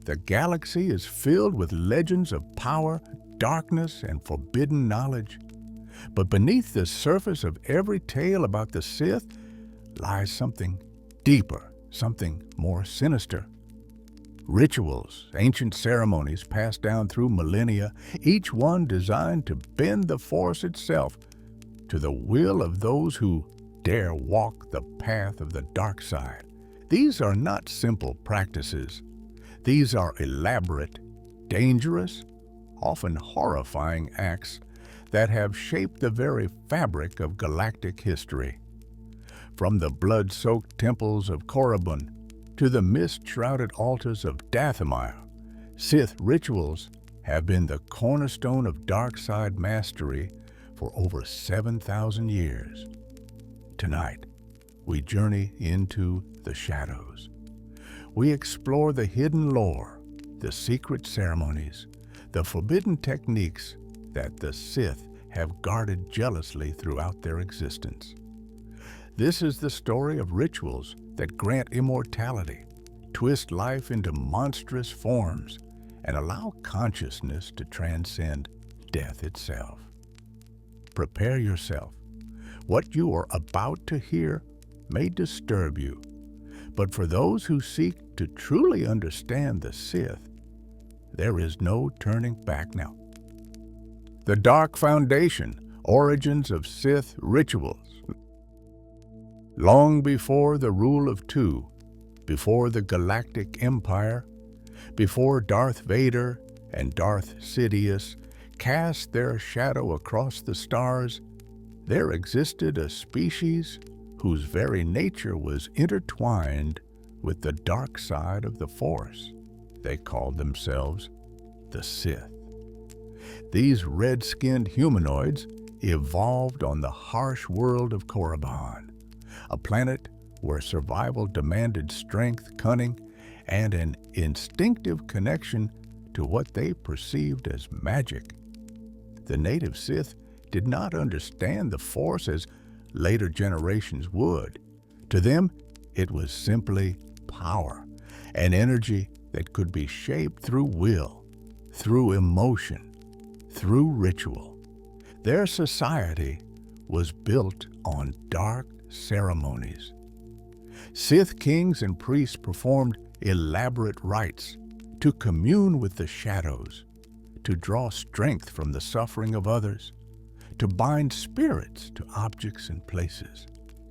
The galaxy is filled with legends of power, darkness, and forbidden knowledge. But beneath the surface of every tale about the Sith lies something deeper, something more sinister. Rituals, ancient ceremonies passed down through millennia, each one designed to bend the Force itself to the will of those who dare walk the path of the dark side. These are not simple practices. These are elaborate, dangerous, often horrifying acts that have shaped the very fabric of galactic history. From the blood-soaked temples of Korriban to the mist-shrouded altars of Nathema, Sith rituals have been the cornerstone of dark side mastery for over 7,000 years. Tonight, we journey into the shadows. We explore the hidden lore, the secret ceremonies, the forbidden techniques that the Sith have guarded jealously throughout their existence. This is the story of rituals that grant immortality, twist life into monstrous forms, and allow consciousness to transcend death itself. Prepare yourself. What you are about to hear may disturb you, but for those who seek to truly understand the Sith, there is no turning back now. The Dark Foundation, Origins of Sith Rituals. Long before the rule of two, before the Galactic Empire, before Darth Vader and Darth Sidious cast their shadow across the stars, there existed a species whose very nature was intertwined with the dark side of the Force. They called themselves the Sith. These red-skinned humanoids evolved on the harsh world of Korriban, a planet where survival demanded strength, cunning, and an instinctive connection to what they perceived as magic. The native Sith did not understand the Force as later generations would. To them, it was simply power, an energy that could be shaped through will, through emotion, through ritual. Their society was built on dark ceremonies. Sith kings and priests performed elaborate rites to commune with the shadows, to draw strength from the suffering of others, to bind spirits to objects and places.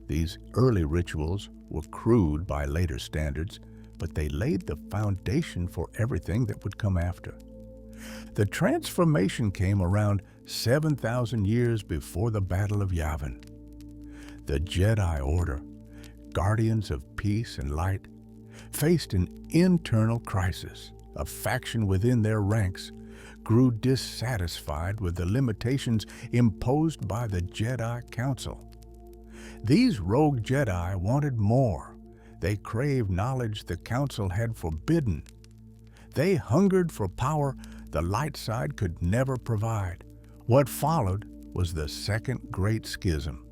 These early rituals were crude by later standards, but they laid the foundation for everything that would come after. The transformation came around 7,000 years before the Battle of Yavin. The Jedi Order, guardians of peace and light, faced an internal crisis. A faction within their ranks grew dissatisfied with the limitations imposed by the Jedi Council. These rogue Jedi wanted more. They craved knowledge the Council had forbidden. They hungered for power the light side could never provide. What followed was the Second Great Schism,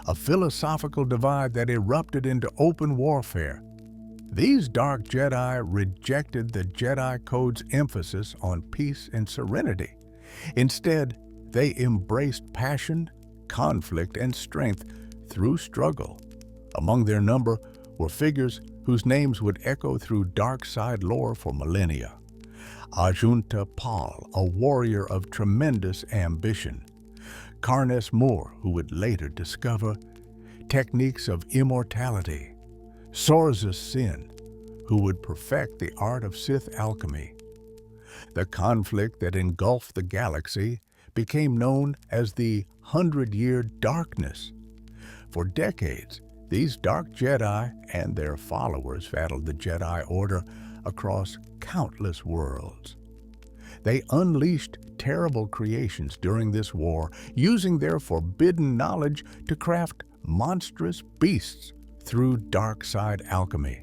a philosophical divide that erupted into open warfare. These dark Jedi rejected the Jedi Code's emphasis on peace and serenity. Instead, they embraced passion, conflict, and strength through struggle. Among their number were figures whose names would echo through dark side lore for millennia. Ajunta Pall, a warrior of tremendous ambition. Karnes Moore, who would later discover techniques of immortality. Sorza Sin, who would perfect the art of Sith alchemy. The conflict that engulfed the galaxy became known as the 100-Year Darkness. For decades, these dark Jedi and their followers battled the Jedi Order across countless worlds. They unleashed terrible creations during this war, using their forbidden knowledge to craft monstrous beasts through dark side alchemy.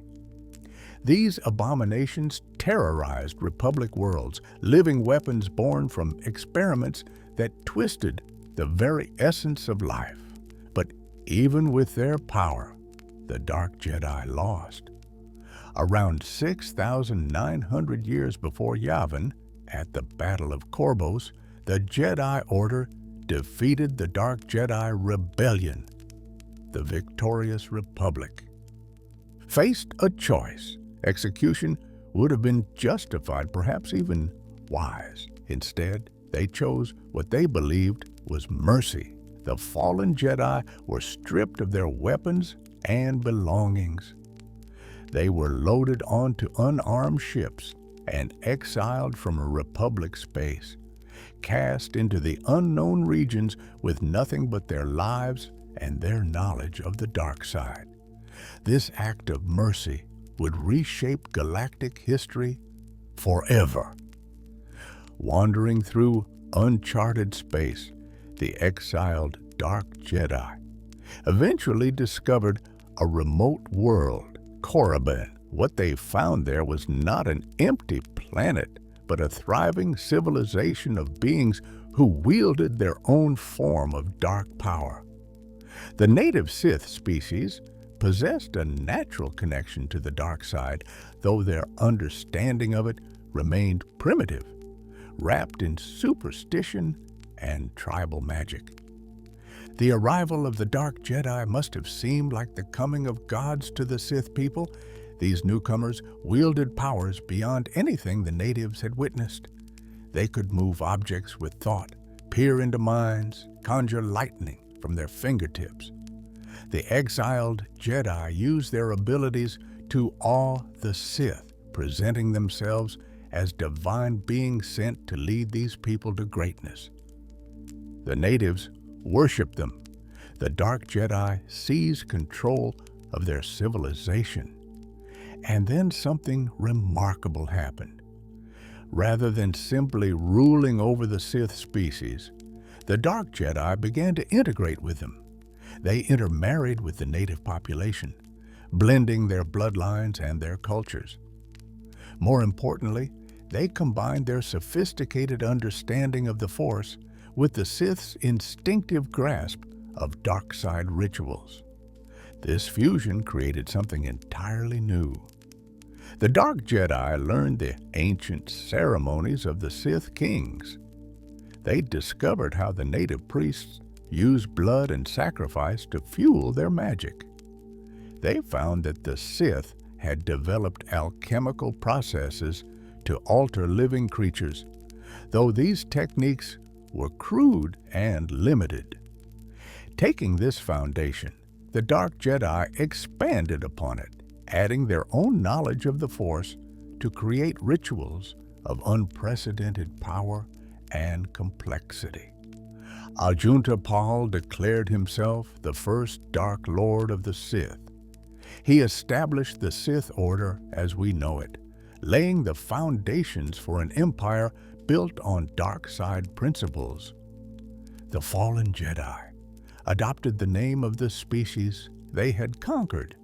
These abominations terrorized Republic worlds, living weapons born from experiments that twisted the very essence of life. But even with their power, the Dark Jedi lost. Around 6,900 years before Yavin, at the Battle of Korbos, the Jedi Order defeated the Dark Jedi Rebellion, the victorious Republic. Faced a choice, execution would have been justified, perhaps even wise. Instead, they chose what they believed was mercy. The fallen Jedi were stripped of their weapons and belongings. They were loaded onto unarmed ships and exiled from a Republic space, cast into the unknown regions with nothing but their lives and their knowledge of the dark side. This act of mercy would reshape galactic history forever. Wandering through uncharted space, the exiled Dark Jedi eventually discovered a remote world, Korriban. What they found there was not an empty planet, but a thriving civilization of beings who wielded their own form of dark power. The native Sith species possessed a natural connection to the dark side, though their understanding of it remained primitive, wrapped in superstition and tribal magic. The arrival of the Dark Jedi must have seemed like the coming of gods to the Sith people. These newcomers wielded powers beyond anything the natives had witnessed. They could move objects with thought, peer into minds, conjure lightning from their fingertips. The exiled Jedi used their abilities to awe the Sith, presenting themselves as divine beings sent to lead these people to greatness. The natives worshiped them. The Dark Jedi seized control of their civilization. And then something remarkable happened. Rather than simply ruling over the Sith species, the Dark Jedi began to integrate with them. They intermarried with the native population, blending their bloodlines and their cultures. More importantly, they combined their sophisticated understanding of the Force with the Sith's instinctive grasp of dark side rituals. This fusion created something entirely new. The Dark Jedi learned the ancient ceremonies of the Sith kings. They discovered how the native priests used blood and sacrifice to fuel their magic. They found that the Sith had developed alchemical processes to alter living creatures, though these techniques were crude and limited. Taking this foundation, the Dark Jedi expanded upon it, adding their own knowledge of the Force to create rituals of unprecedented power and complexity. Ajunta Pal declared himself the first Dark Lord of the Sith. He established the Sith Order as we know it, laying the foundations for an empire built on dark side principles. The fallen Jedi adopted the name of the species they had conquered.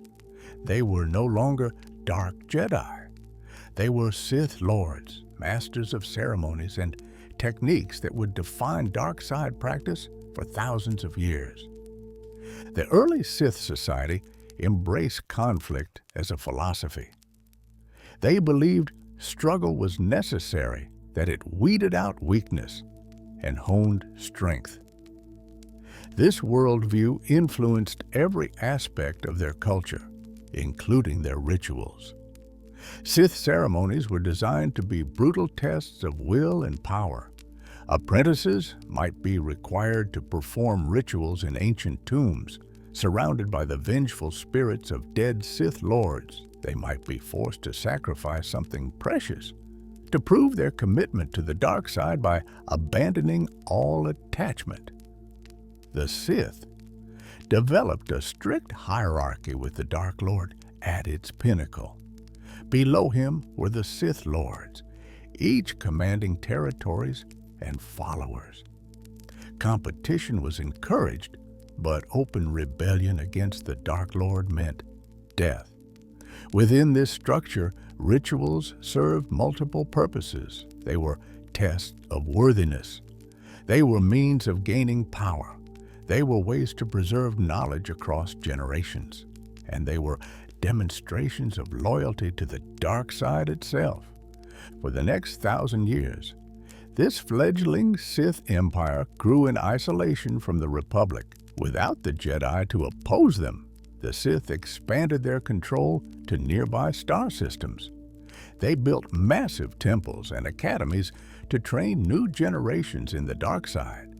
They were no longer Dark Jedi. They were Sith Lords, masters of ceremonies and techniques that would define dark side practice for thousands of years. The early Sith society embraced conflict as a philosophy. They believed struggle was necessary, that it weeded out weakness and honed strength. This worldview influenced every aspect of their culture, including their rituals. Sith ceremonies were designed to be brutal tests of will and power. Apprentices might be required to perform rituals in ancient tombs, surrounded by the vengeful spirits of dead Sith Lords. They might be forced to sacrifice something precious to prove their commitment to the dark side by abandoning all attachment. The Sith developed a strict hierarchy with the Dark Lord at its pinnacle. Below him were the Sith Lords, each commanding territories and followers. Competition was encouraged, but open rebellion against the Dark Lord meant death. Within this structure, rituals served multiple purposes. They were tests of worthiness. They were means of gaining power. They were ways to preserve knowledge across generations. And they were demonstrations of loyalty to the dark side itself. For the next 1,000 years, this fledgling Sith Empire grew in isolation from the Republic. Without the Jedi to oppose them, the Sith expanded their control to nearby star systems. They built massive temples and academies to train new generations in the dark side.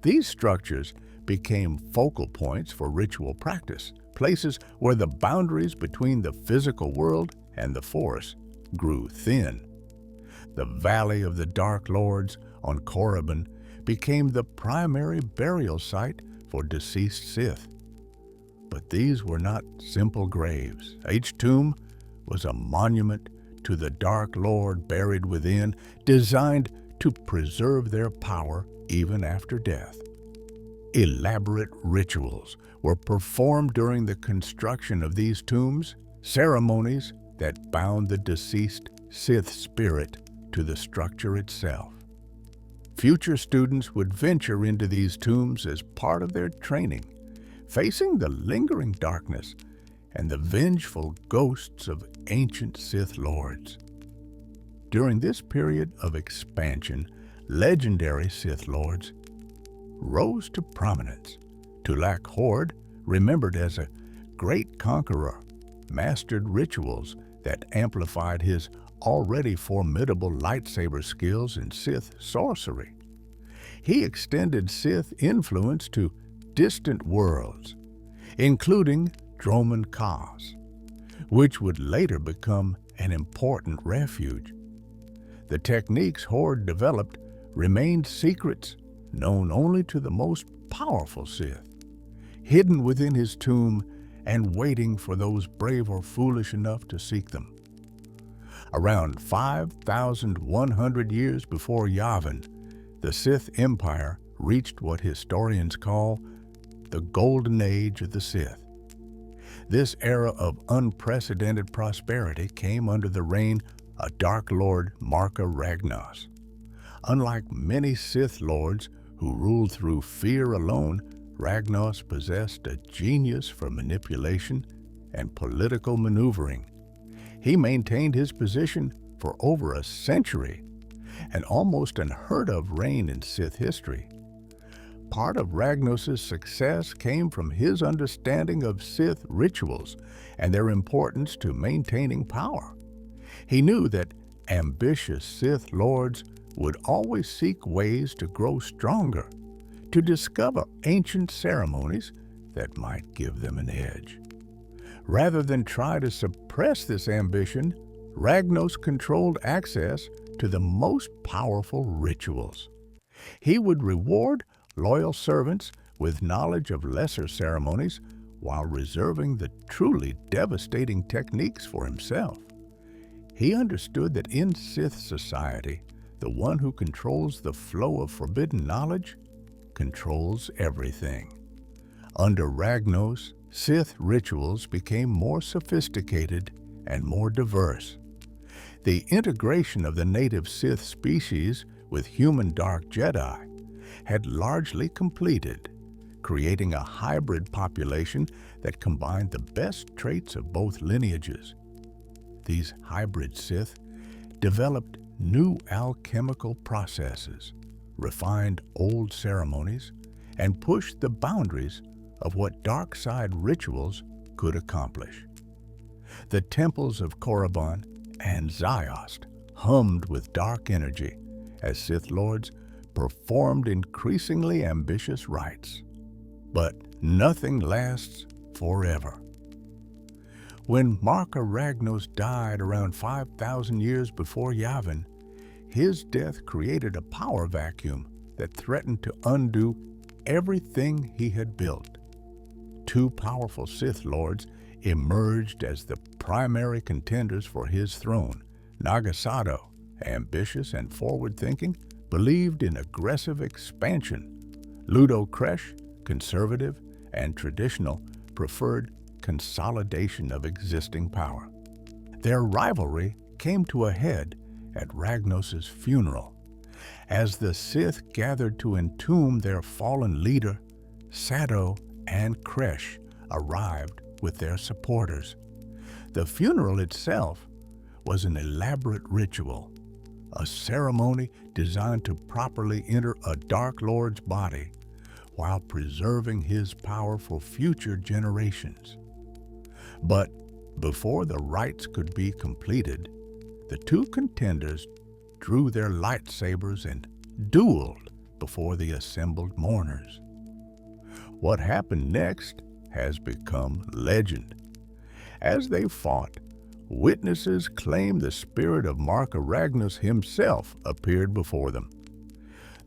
These structures became focal points for ritual practice, places where the boundaries between the physical world and the Force grew thin. The Valley of the Dark Lords on Korriban became the primary burial site for deceased Sith. But these were not simple graves. Each tomb was a monument to the Dark Lord buried within, designed to preserve their power even after death. Elaborate rituals were performed during the construction of these tombs, ceremonies that bound the deceased Sith spirit to the structure itself. Future students would venture into these tombs as part of their training, facing the lingering darkness and the vengeful ghosts of ancient Sith Lords. During this period of expansion, legendary Sith Lords rose to prominence. Tulak Hord, remembered as a great conqueror, mastered rituals that amplified his already formidable lightsaber skills in Sith sorcery. He extended Sith influence to distant worlds, including Dromund Kaas, which would later become an important refuge. The techniques Hord developed remained secrets known only to the most powerful Sith, hidden within his tomb and waiting for those brave or foolish enough to seek them. Around 5,100 years before Yavin, the Sith Empire reached what historians call the Golden Age of the Sith. This era of unprecedented prosperity came under the reign of Dark Lord Marka Ragnos. Unlike many Sith Lords who ruled through fear alone, Ragnos possessed a genius for manipulation and political maneuvering. He maintained his position for over a century, an almost unheard-of reign in Sith history. Part of Ragnos' success came from his understanding of Sith rituals and their importance to maintaining power. He knew that ambitious Sith Lords would always seek ways to grow stronger, to discover ancient ceremonies that might give them an edge. Rather than try to suppress this ambition, Ragnos controlled access to the most powerful rituals. He would reward loyal servants with knowledge of lesser ceremonies while reserving the truly devastating techniques for himself. He understood that in Sith society, the one who controls the flow of forbidden knowledge controls everything. Under Ragnos, Sith rituals became more sophisticated and more diverse. The integration of the native Sith species with human Dark Jedi had largely completed, creating a hybrid population that combined the best traits of both lineages. These hybrid Sith developed new alchemical processes, refined old ceremonies, and pushed the boundaries of what dark side rituals could accomplish. The temples of Korriban and Ziost hummed with dark energy as Sith Lords performed increasingly ambitious rites. But nothing lasts forever. When Marka Ragnos died around 5,000 years before Yavin, his death created a power vacuum that threatened to undo everything he had built. Two powerful Sith Lords emerged as the primary contenders for his throne. Nagasato, ambitious and forward-thinking, believed in aggressive expansion. Ludo Kresh, conservative and traditional, preferred consolidation of existing power. Their rivalry came to a head at Ragnos' funeral. As the Sith gathered to entomb their fallen leader, Sato and Kresh arrived with their supporters. The funeral itself was an elaborate ritual, a ceremony designed to properly enter a Dark Lord's body while preserving his power for future generations. But before the rites could be completed, the two contenders drew their lightsabers and dueled before the assembled mourners. What happened next has become legend. As they fought, witnesses claim the spirit of Mark Aragnus himself appeared before them.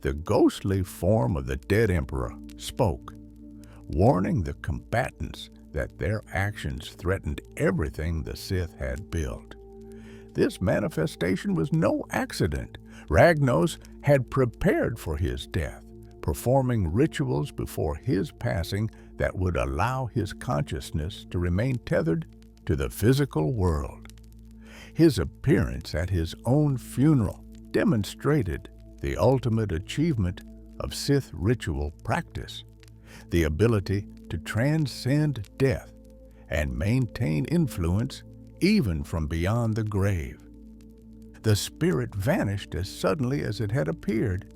The ghostly form of the dead emperor spoke, warning the combatants that their actions threatened everything the Sith had built. This manifestation was no accident. Ragnos had prepared for his death, performing rituals before his passing that would allow his consciousness to remain tethered to the physical world. His appearance at his own funeral demonstrated the ultimate achievement of Sith ritual practice, the ability to transcend death and maintain influence even from beyond the grave. The spirit vanished as suddenly as it had appeared.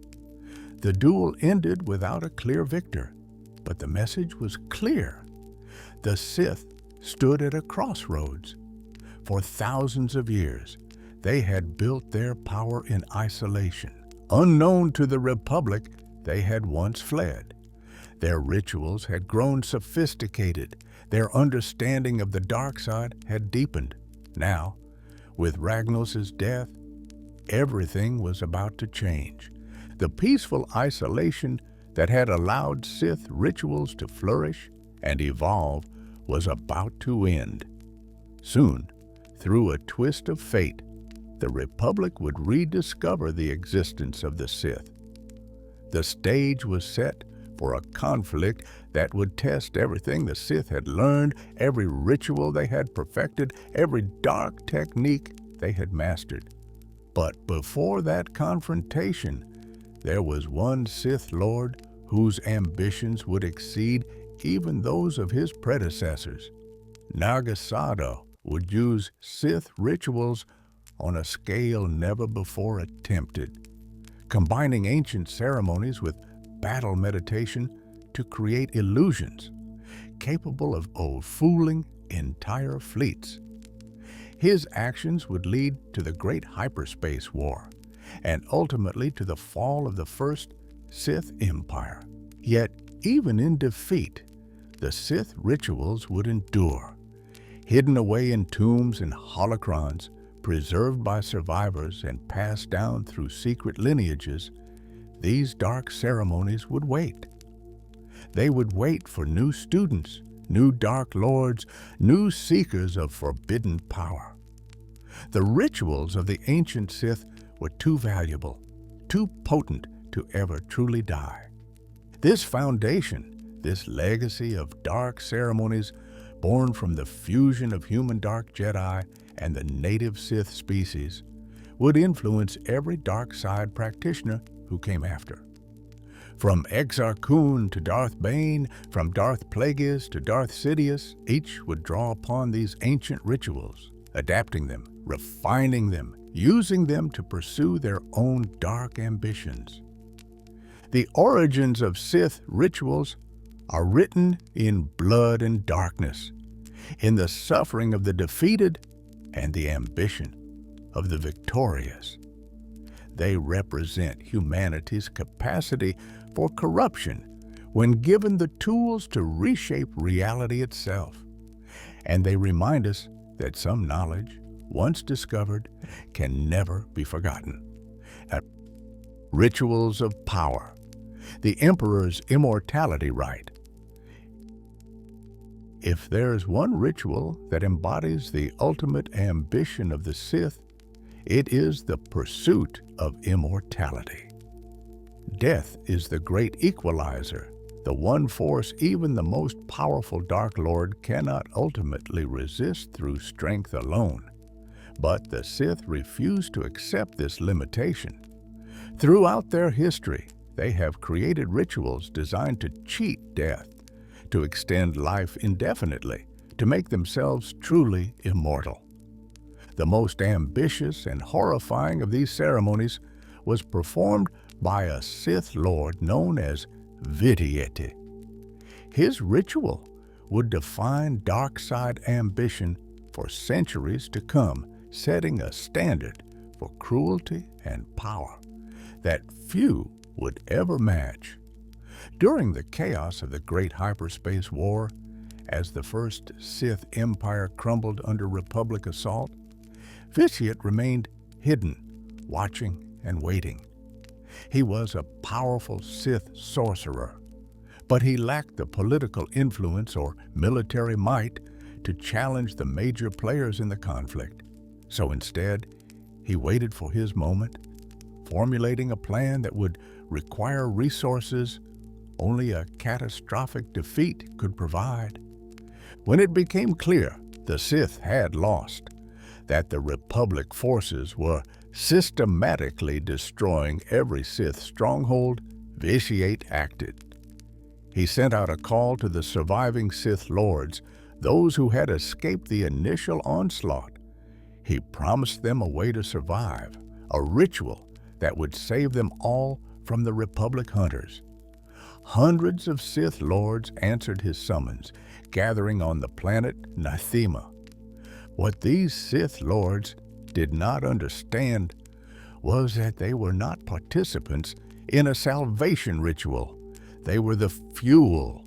The duel ended without a clear victor, but the message was clear. The Sith stood at a crossroads. For thousands of years, they had built their power in isolation. Unknown to the Republic, they had once fled. Their rituals had grown sophisticated. Their understanding of the dark side had deepened. Now, with Ragnos' death, everything was about to change. The peaceful isolation that had allowed Sith rituals to flourish and evolve was about to end. Soon, through a twist of fate, the Republic would rediscover the existence of the Sith. The stage was set for a conflict that would test everything the Sith had learned, every ritual they had perfected, every dark technique they had mastered. But before that confrontation, there was one Sith Lord whose ambitions would exceed even those of his predecessors. Nagasado would use Sith rituals on a scale never before attempted, combining ancient ceremonies with battle meditation to create illusions capable of fooling entire fleets. His actions would lead to the Great Hyperspace War and ultimately to the fall of the first Sith Empire. Yet, even in defeat, the Sith rituals would endure. Hidden away in tombs and holocrons, preserved by survivors and passed down through secret lineages, these dark ceremonies would wait. They would wait for new students, new Dark Lords, new seekers of forbidden power. The rituals of the ancient Sith were too valuable, too potent to ever truly die. This foundation, this legacy of dark ceremonies born from the fusion of human Dark Jedi and the native Sith species, would influence every dark side practitioner who came after. From Exar Kun to Darth Bane, from Darth Plagueis to Darth Sidious, each would draw upon these ancient rituals, adapting them, refining them, using them to pursue their own dark ambitions. The origins of Sith rituals are written in blood and darkness, in the suffering of the defeated and the ambition of the victorious. They represent humanity's capacity for corruption when given the tools to reshape reality itself. And they remind us that some knowledge, once discovered, can never be forgotten. Rituals of power. The Emperor's immortality rite. If there's one ritual that embodies the ultimate ambition of the Sith, it is the pursuit of immortality. Death is the great equalizer, the one force even the most powerful Dark Lord cannot ultimately resist through strength alone. But the Sith refuse to accept this limitation. Throughout their history, they have created rituals designed to cheat death, to extend life indefinitely, to make themselves truly immortal. The most ambitious and horrifying of these ceremonies was performed by a Sith Lord known as Vitiate. His ritual would define dark side ambition for centuries to come, setting a standard for cruelty and power that few would ever match. During the chaos of the Great Hyperspace War, as the first Sith Empire crumbled under Republic assault, Vitiate remained hidden, watching and waiting. He was a powerful Sith sorcerer, but he lacked the political influence or military might to challenge the major players in the conflict. So instead, he waited for his moment, formulating a plan that would require resources only a catastrophic defeat could provide. When it became clear the Sith had lost, that the Republic forces were systematically destroying every Sith stronghold, Vitiate acted. He sent out a call to the surviving Sith Lords, those who had escaped the initial onslaught. He promised them a way to survive, a ritual that would save them all from the Republic hunters. Hundreds of Sith Lords answered his summons, gathering on the planet Nathema. What these Sith Lords did not understand was that they were not participants in a salvation ritual. They were the fuel.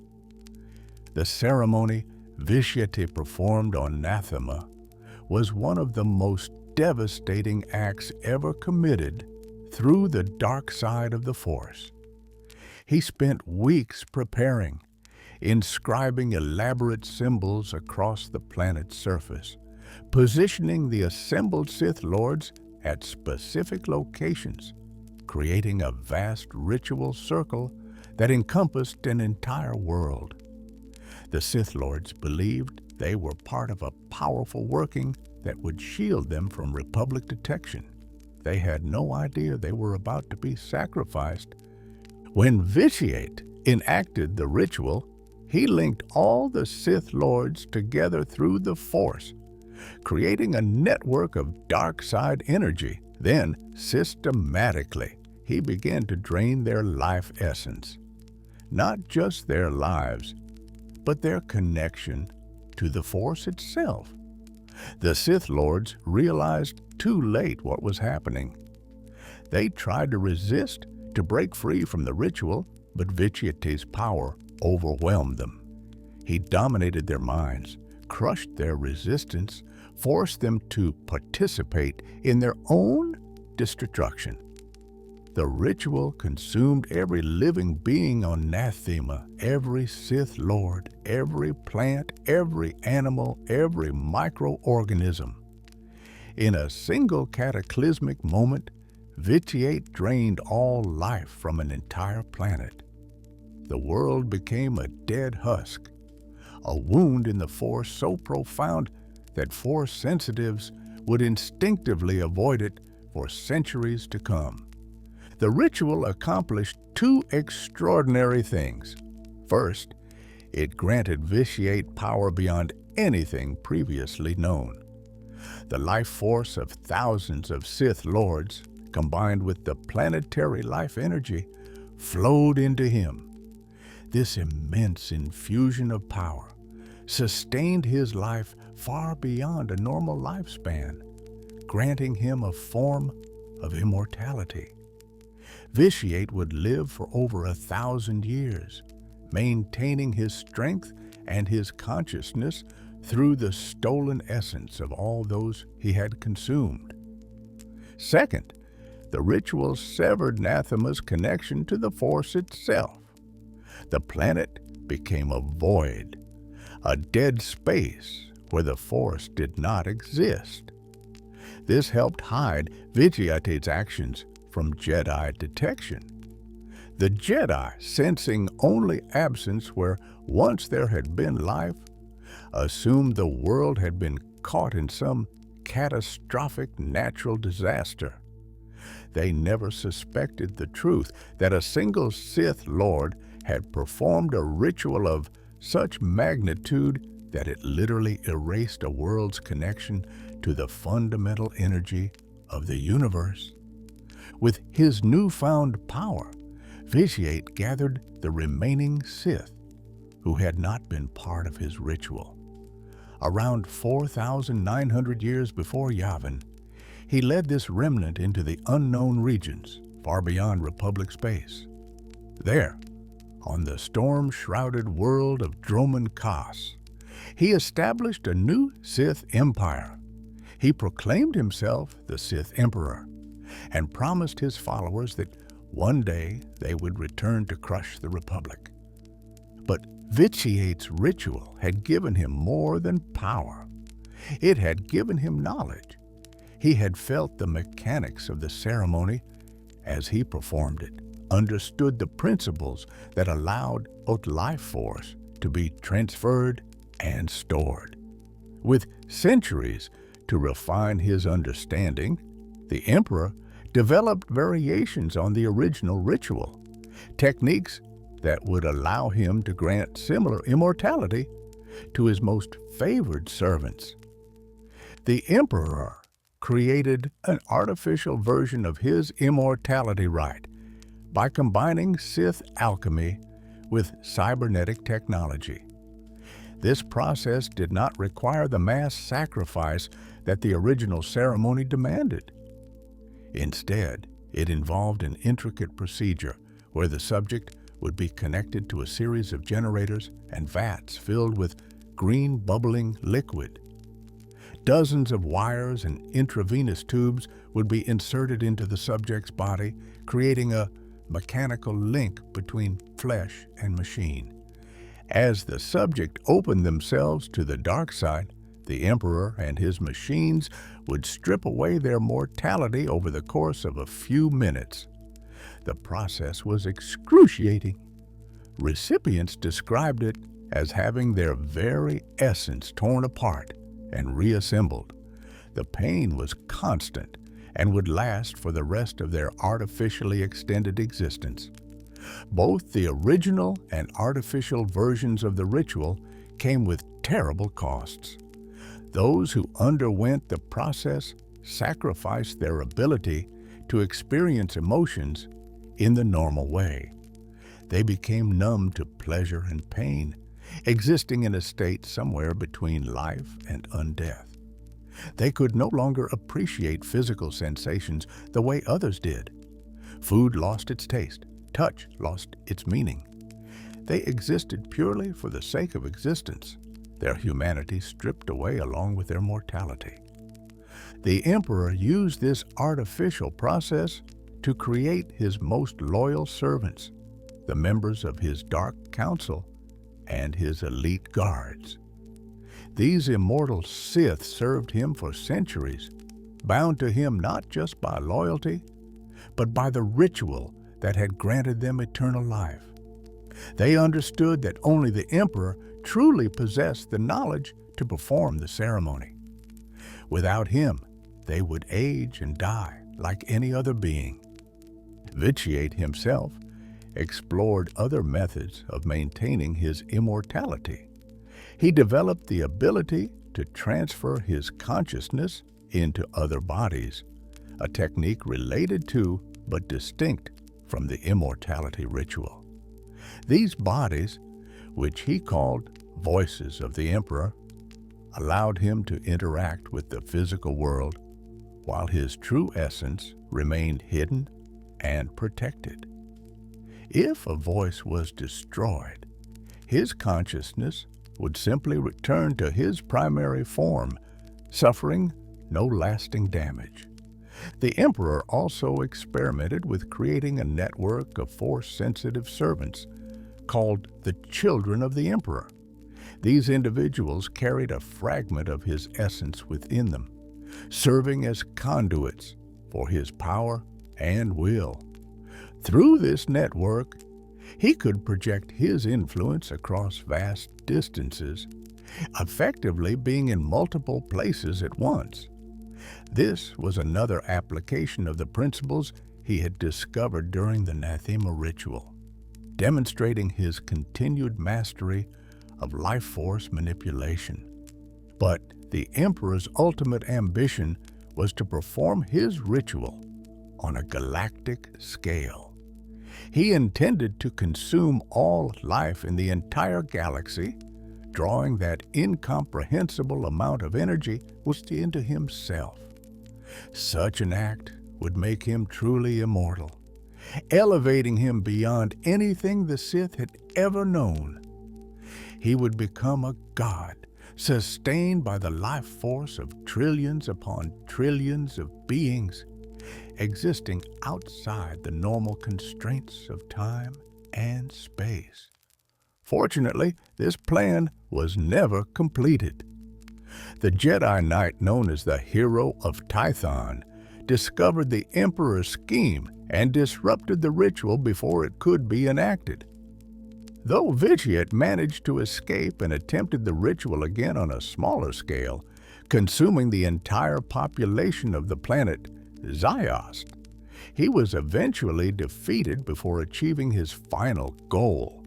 The ceremony Vitiate performed on Nathema was one of the most devastating acts ever committed through the dark side of the Force. He spent weeks preparing, inscribing elaborate symbols across the planet's surface, positioning the assembled Sith Lords at specific locations, creating a vast ritual circle that encompassed an entire world. The Sith Lords believed they were part of a powerful working that would shield them from Republic detection. They had no idea they were about to be sacrificed. When Vitiate enacted the ritual, he linked all the Sith Lords together through the Force, creating a network of dark side energy. Then, systematically, he began to drain their life essence. Not just their lives, but their connection to the Force itself. The Sith Lords realized too late what was happening. They tried to resist, to break free from the ritual, but Vitiate's power overwhelmed them. He dominated their minds, crushed their resistance, forced them to participate in their own destruction. The ritual consumed every living being on Nathema, every Sith Lord, every plant, every animal, every microorganism. In a single cataclysmic moment, Vitiate drained all life from an entire planet. The world became a dead husk, a wound in the Force so profound that Force sensitives would instinctively avoid it for centuries to come. The ritual accomplished two extraordinary things. First, it granted Vitiate power beyond anything previously known. The life force of thousands of Sith Lords, combined with the planetary life energy, flowed into him. This immense infusion of power sustained his life far beyond a normal lifespan, granting him a form of immortality. Vitiate would live for over 1,000 years, maintaining his strength and his consciousness through the stolen essence of all those he had consumed. Second, the ritual severed Nathema's connection to the Force itself. The planet became a void, a dead space where the Force did not exist. This helped hide Vitiate's actions from Jedi detection. The Jedi, sensing only absence where once there had been life, assumed the world had been caught in some catastrophic natural disaster. They never suspected the truth that a single Sith Lord had performed a ritual of such magnitude that it literally erased a world's connection to the fundamental energy of the universe. With his newfound power, Vitiate gathered the remaining Sith who had not been part of his ritual. Around 4,900 years before Yavin, he led this remnant into the unknown regions far beyond Republic space. There, on the storm-shrouded world of Dromund Kaas, he established a new Sith Empire. He proclaimed himself the Sith Emperor and promised his followers that one day they would return to crush the Republic. But Vitiate's ritual had given him more than power. It had given him knowledge. He had felt the mechanics of the ceremony as he performed it, understood the principles that allowed both life force to be transferred and stored. With centuries to refine his understanding, the Emperor developed variations on the original ritual, techniques that would allow him to grant similar immortality to his most favored servants. The Emperor created an artificial version of his immortality rite by combining Sith alchemy with cybernetic technology. This process did not require the mass sacrifice that the original ceremony demanded. Instead, it involved an intricate procedure where the subject would be connected to a series of generators and vats filled with green bubbling liquid. Dozens of wires and intravenous tubes would be inserted into the subject's body, creating a mechanical link between flesh and machine. As the subject opened themselves to the dark side, the Emperor and his machines would strip away their mortality over the course of a few minutes. The process was excruciating. Recipients described it as having their very essence torn apart and reassembled. The pain was constant and would last for the rest of their artificially extended existence. Both the original and artificial versions of the ritual came with terrible costs. Those who underwent the process sacrificed their ability to experience emotions in the normal way. They became numb to pleasure and pain, existing in a state somewhere between life and undeath. They could no longer appreciate physical sensations the way others did. Food lost its taste, touch lost its meaning. They existed purely for the sake of existence, their humanity stripped away along with their mortality. The Emperor used this artificial process to create his most loyal servants, the members of his Dark Council and his elite guards. These immortal Sith served him for centuries, bound to him not just by loyalty, but by the ritual that had granted them eternal life. They understood that only the Emperor truly possessed the knowledge to perform the ceremony. Without him, they would age and die like any other being. Vitiate himself explored other methods of maintaining his immortality. He developed the ability to transfer his consciousness into other bodies, a technique related to but distinct from the immortality ritual. These bodies, which he called voices of the Emperor, allowed him to interact with the physical world while his true essence remained hidden and protected. If a voice was destroyed, his consciousness would simply return to his primary form, suffering no lasting damage. The Emperor also experimented with creating a network of force-sensitive servants called the Children of the Emperor. These individuals carried a fragment of his essence within them, serving as conduits for his power and will. Through this network, he could project his influence across vast distances, effectively being in multiple places at once. This was another application of the principles he had discovered during the Nathema ritual, demonstrating his continued mastery of life force manipulation. But the Emperor's ultimate ambition was to perform his ritual on a galactic scale. He intended to consume all life in the entire galaxy, drawing that incomprehensible amount of energy into himself. Such an act would make him truly immortal, elevating him beyond anything the Sith had ever known. He would become a god, sustained by the life force of trillions upon trillions of beings, existing outside the normal constraints of time and space. Fortunately, this plan was never completed. The Jedi Knight known as the Hero of Tython discovered the Emperor's scheme and disrupted the ritual before it could be enacted. Though Vitiate managed to escape and attempted the ritual again on a smaller scale, consuming the entire population of the planet Ziost, he was eventually defeated before achieving his final goal.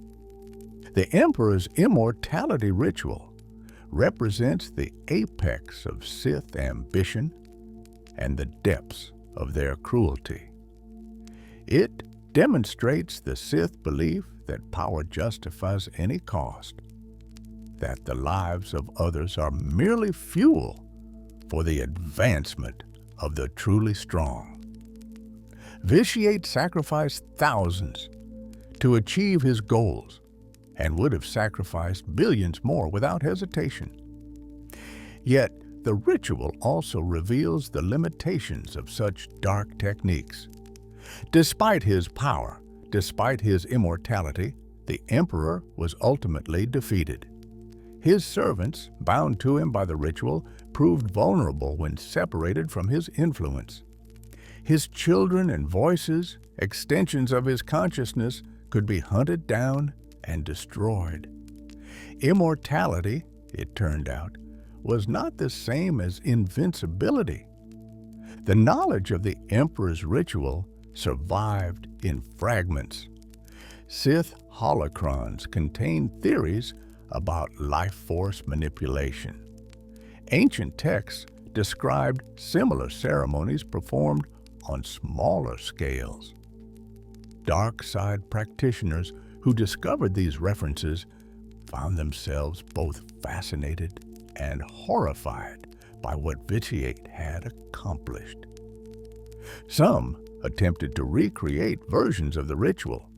The Emperor's immortality ritual represents the apex of Sith ambition and the depths of their cruelty. It demonstrates the Sith belief that power justifies any cost, that the lives of others are merely fuel for the advancement of the truly strong. Vitiate sacrificed thousands to achieve his goals and would have sacrificed billions more without hesitation. Yet, the ritual also reveals the limitations of such dark techniques. Despite his power, despite his immortality, the Emperor was ultimately defeated. His servants, bound to him by the ritual, proved vulnerable when separated from his influence. His children and voices, extensions of his consciousness, could be hunted down and destroyed. Immortality, it turned out, was not the same as invincibility. The knowledge of the Emperor's ritual survived in fragments. Sith holocrons contain theories about life force manipulation. Ancient texts described similar ceremonies performed on smaller scales. Dark side practitioners who discovered these references found themselves both fascinated and horrified by what Vitiate had accomplished. Some attempted to recreate versions of the ritual.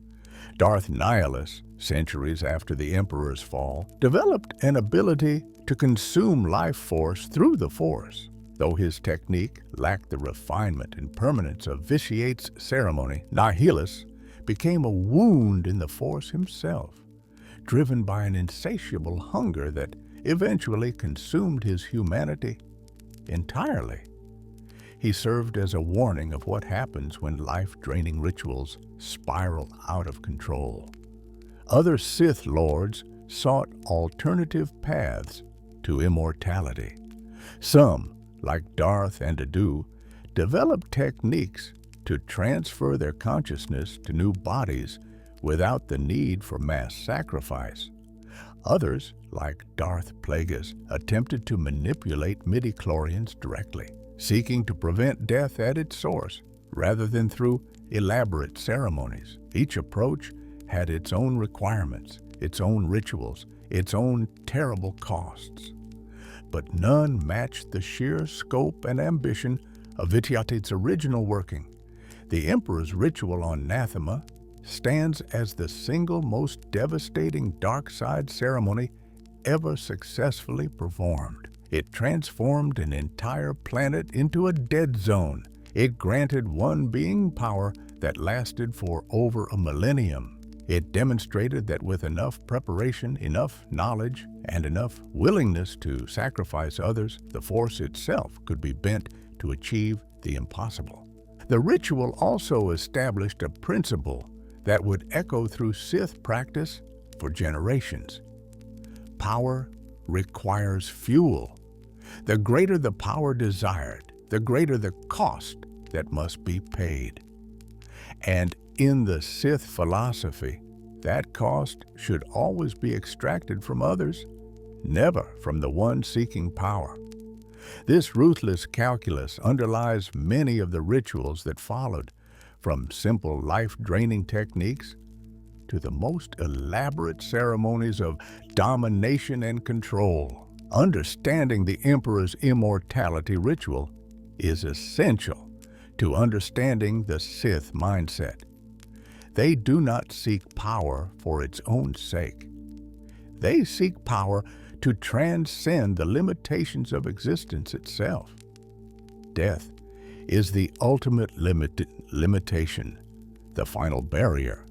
Darth Nihilus, centuries after the Emperor's fall, developed an ability to consume life force through the Force. Though his technique lacked the refinement and permanence of Vitiate's ceremony, Nihilus became a wound in the Force himself, driven by an insatiable hunger that eventually consumed his humanity entirely. He served as a warning of what happens when life-draining rituals spiral out of control. Other Sith Lords sought alternative paths to immortality. Some, like Darth and Adu, developed techniques to transfer their consciousness to new bodies without the need for mass sacrifice. Others, like Darth Plagueis, attempted to manipulate midi-chlorians directly, seeking to prevent death at its source rather than through elaborate ceremonies. Each approach had its own requirements, its own rituals, its own terrible costs. But none matched the sheer scope and ambition of Vitiate's original working. The Emperor's ritual on Nathema stands as the single most devastating dark side ceremony ever successfully performed. It transformed an entire planet into a dead zone. It granted one being power that lasted for over a millennium. It demonstrated that with enough preparation, enough knowledge, and enough willingness to sacrifice others, the Force itself could be bent to achieve the impossible. The ritual also established a principle that would echo through Sith practice for generations. Power requires fuel. The greater the power desired, the greater the cost that must be paid. And in the Sith philosophy, That cost should always be extracted from others, never from the one seeking power. This ruthless calculus underlies many of the rituals that followed, from simple life-draining techniques to the most elaborate ceremonies of domination and control. Understanding the Emperor's immortality ritual is essential to understanding the Sith mindset. They do not seek power for its own sake. They seek power to transcend the limitations of existence itself. Death is the ultimate limitation, the final barrier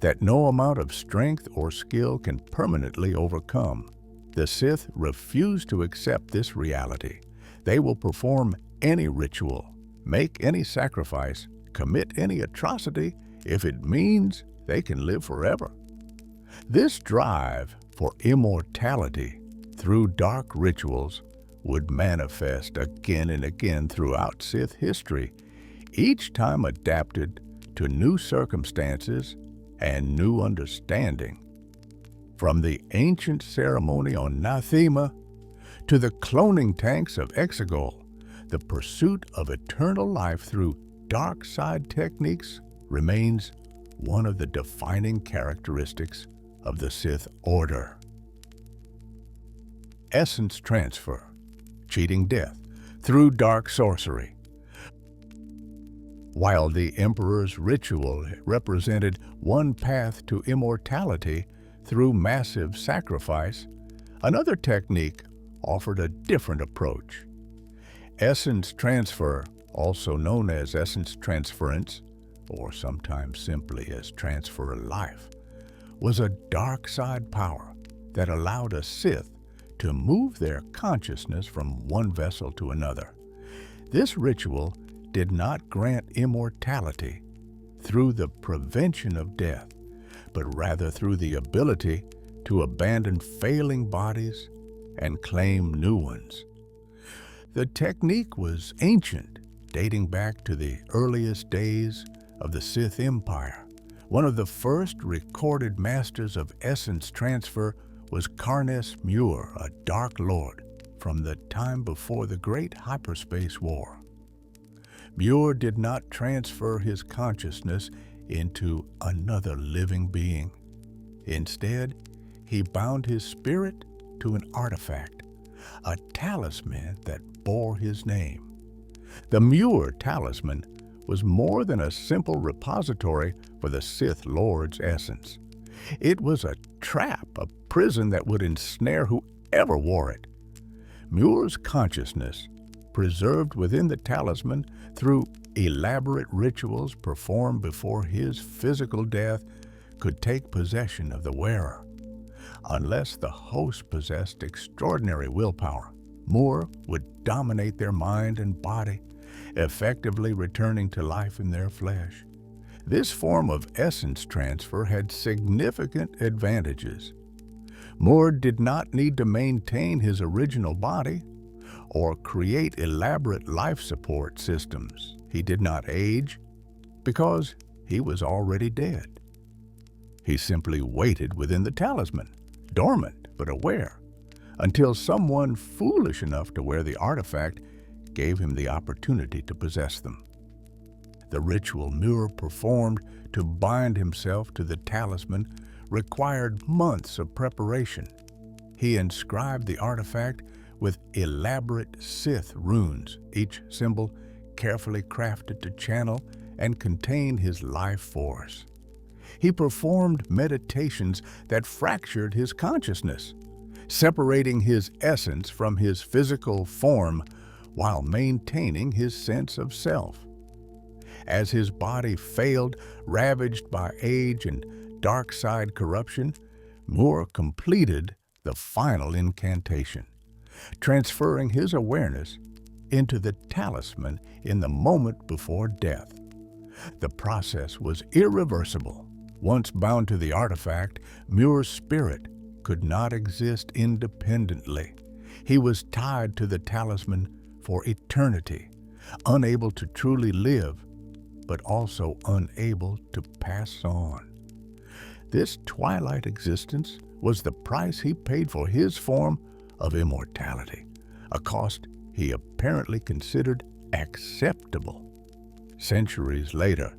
that no amount of strength or skill can permanently overcome. The Sith refuse to accept this reality. They will perform any ritual, make any sacrifice, commit any atrocity if it means they can live forever. This drive for immortality through dark rituals would manifest again and again throughout Sith history, each time adapted to new circumstances and new understanding. From the ancient ceremony on Nathema to the cloning tanks of Exegol, the pursuit of eternal life through dark side techniques remains one of the defining characteristics of the Sith Order. Essence transfer, cheating death through dark sorcery. While the Emperor's ritual represented one path to immortality through massive sacrifice, another technique offered a different approach. Essence transfer, also known as essence transference, or sometimes simply as transfer of life, was a dark side power that allowed a Sith to move their consciousness from one vessel to another. This ritual did not grant immortality through the prevention of death, but rather through the ability to abandon failing bodies and claim new ones. The technique was ancient, dating back to the earliest days of the Sith Empire. One of the first recorded masters of essence transfer was Karnes Muir, a Dark Lord from the time before the Great Hyperspace War. Muir did not transfer his consciousness into another living being. Instead, he bound his spirit to an artifact, a talisman that bore his name. The Muir talisman was more than a simple repository for the Sith Lord's essence. It was a trap, a prison that would ensnare whoever wore it. Muir's consciousness, preserved within the talisman through elaborate rituals performed before his physical death, could take possession of the wearer. Unless the host possessed extraordinary willpower, Muir would dominate their mind and body, effectively returning to life in their flesh. This form of essence transfer had significant advantages. Muir did not need to maintain his original body or create elaborate life support systems. He did not age because he was already dead. He simply waited within the talisman, dormant but aware, until someone foolish enough to wear the artifact gave him the opportunity to possess them. The ritual Muir performed to bind himself to the talisman required months of preparation. He inscribed the artifact with elaborate Sith runes, each symbol carefully crafted to channel and contain his life force. He performed meditations that fractured his consciousness, separating his essence from his physical form while maintaining his sense of self. As his body failed, ravaged by age and dark side corruption, Muir completed the final incantation, transferring his awareness into the talisman in the moment before death. The process was irreversible. Once bound to the artifact, Muir's spirit could not exist independently. He was tied to the talisman for eternity, unable to truly live, but also unable to pass on. This twilight existence was the price he paid for his form of immortality, a cost he apparently considered acceptable. Centuries later,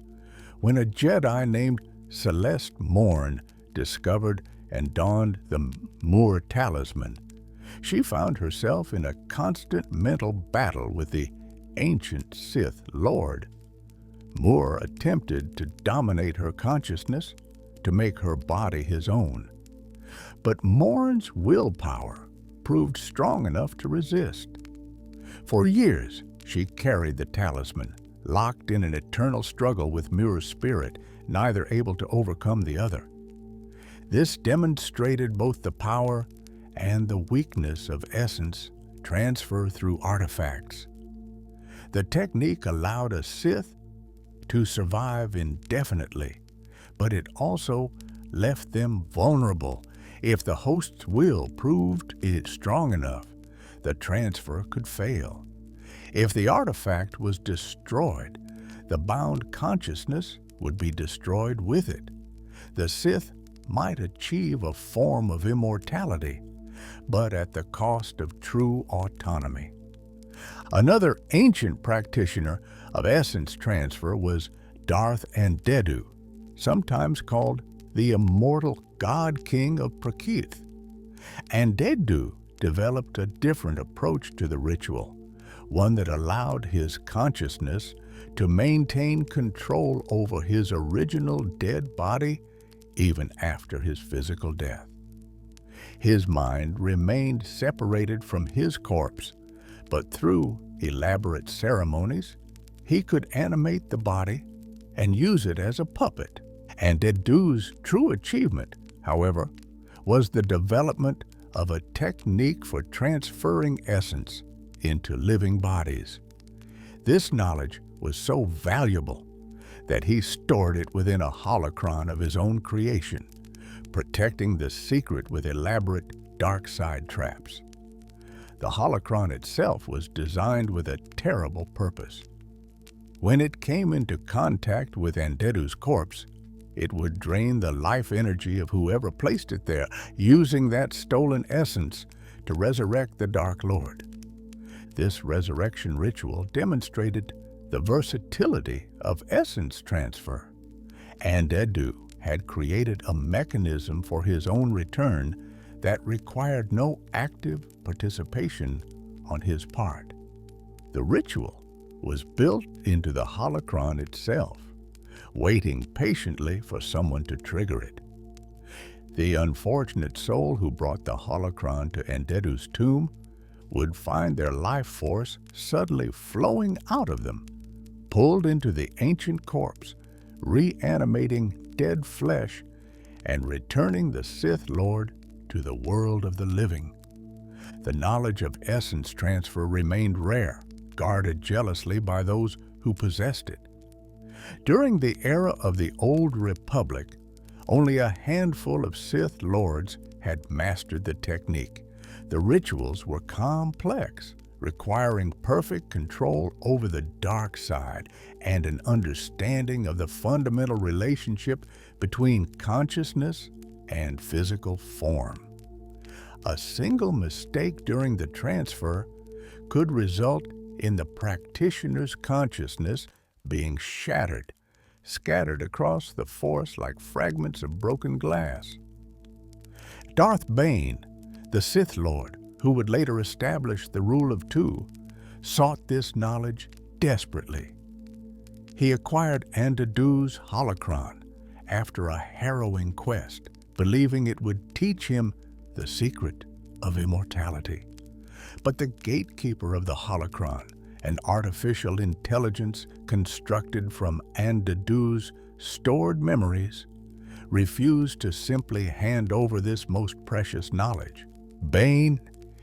when a Jedi named Celeste Morn discovered and donned the Moor talisman, she found herself in a constant mental battle with the ancient Sith Lord. Moor attempted to dominate her consciousness, to make her body his own. But Morn's willpower proved strong enough to resist. For years, she carried the talisman, locked in an eternal struggle with Muir's spirit, neither able to overcome the other. This demonstrated both the power and the weakness of essence transfer through artifacts. The technique allowed a Sith to survive indefinitely, but it also left them vulnerable. If the host's will proved it strong enough, the transfer could fail. If the artifact was destroyed, the bound consciousness would be destroyed with it. The Sith might achieve a form of immortality, but at the cost of true autonomy. Another ancient practitioner of essence transfer was Darth Plagueis, sometimes called the immortal God King of Prakeeth. Plagueis developed a different approach to the ritual, one that allowed his consciousness to maintain control over his original dead body even after his physical death. His mind remained separated from his corpse, but through elaborate ceremonies, he could animate the body and use it as a puppet. And Plagueis' true achievement, however, was the development of a technique for transferring essence into living bodies. This knowledge was so valuable that he stored it within a holocron of his own creation, protecting the secret with elaborate dark side traps. The holocron itself was designed with a terrible purpose. When it came into contact with Plagueis' corpse, it would drain the life energy of whoever placed it there, using that stolen essence to resurrect the Dark Lord. This resurrection ritual demonstrated the versatility of essence transfer, and Plagueis had created a mechanism for his own return that required no active participation on his part. The ritual was built into the holocron itself, waiting patiently for someone to trigger it. The unfortunate soul who brought the holocron to Plagueis' tomb would find their life force suddenly flowing out of them, pulled into the ancient corpse, reanimating dead flesh and returning the Sith Lord to the world of the living. The knowledge of essence transfer remained rare, guarded jealously by those who possessed it. During the era of the Old Republic, only a handful of Sith Lords had mastered the technique. The rituals were complex, requiring perfect control over the dark side and an understanding of the fundamental relationship between consciousness and physical form. A single mistake during the transfer could result in the practitioner's consciousness being shattered, scattered across the force like fragments of broken glass. Darth Bane, the Sith Lord, who would later establish the Rule of Two, sought this knowledge desperately. He acquired Plagueis' holocron after a harrowing quest, believing it would teach him the secret of immortality. But the gatekeeper of the holocron, an artificial intelligence constructed from Plagueis' stored memories, refused to simply hand over this most precious knowledge. Bane,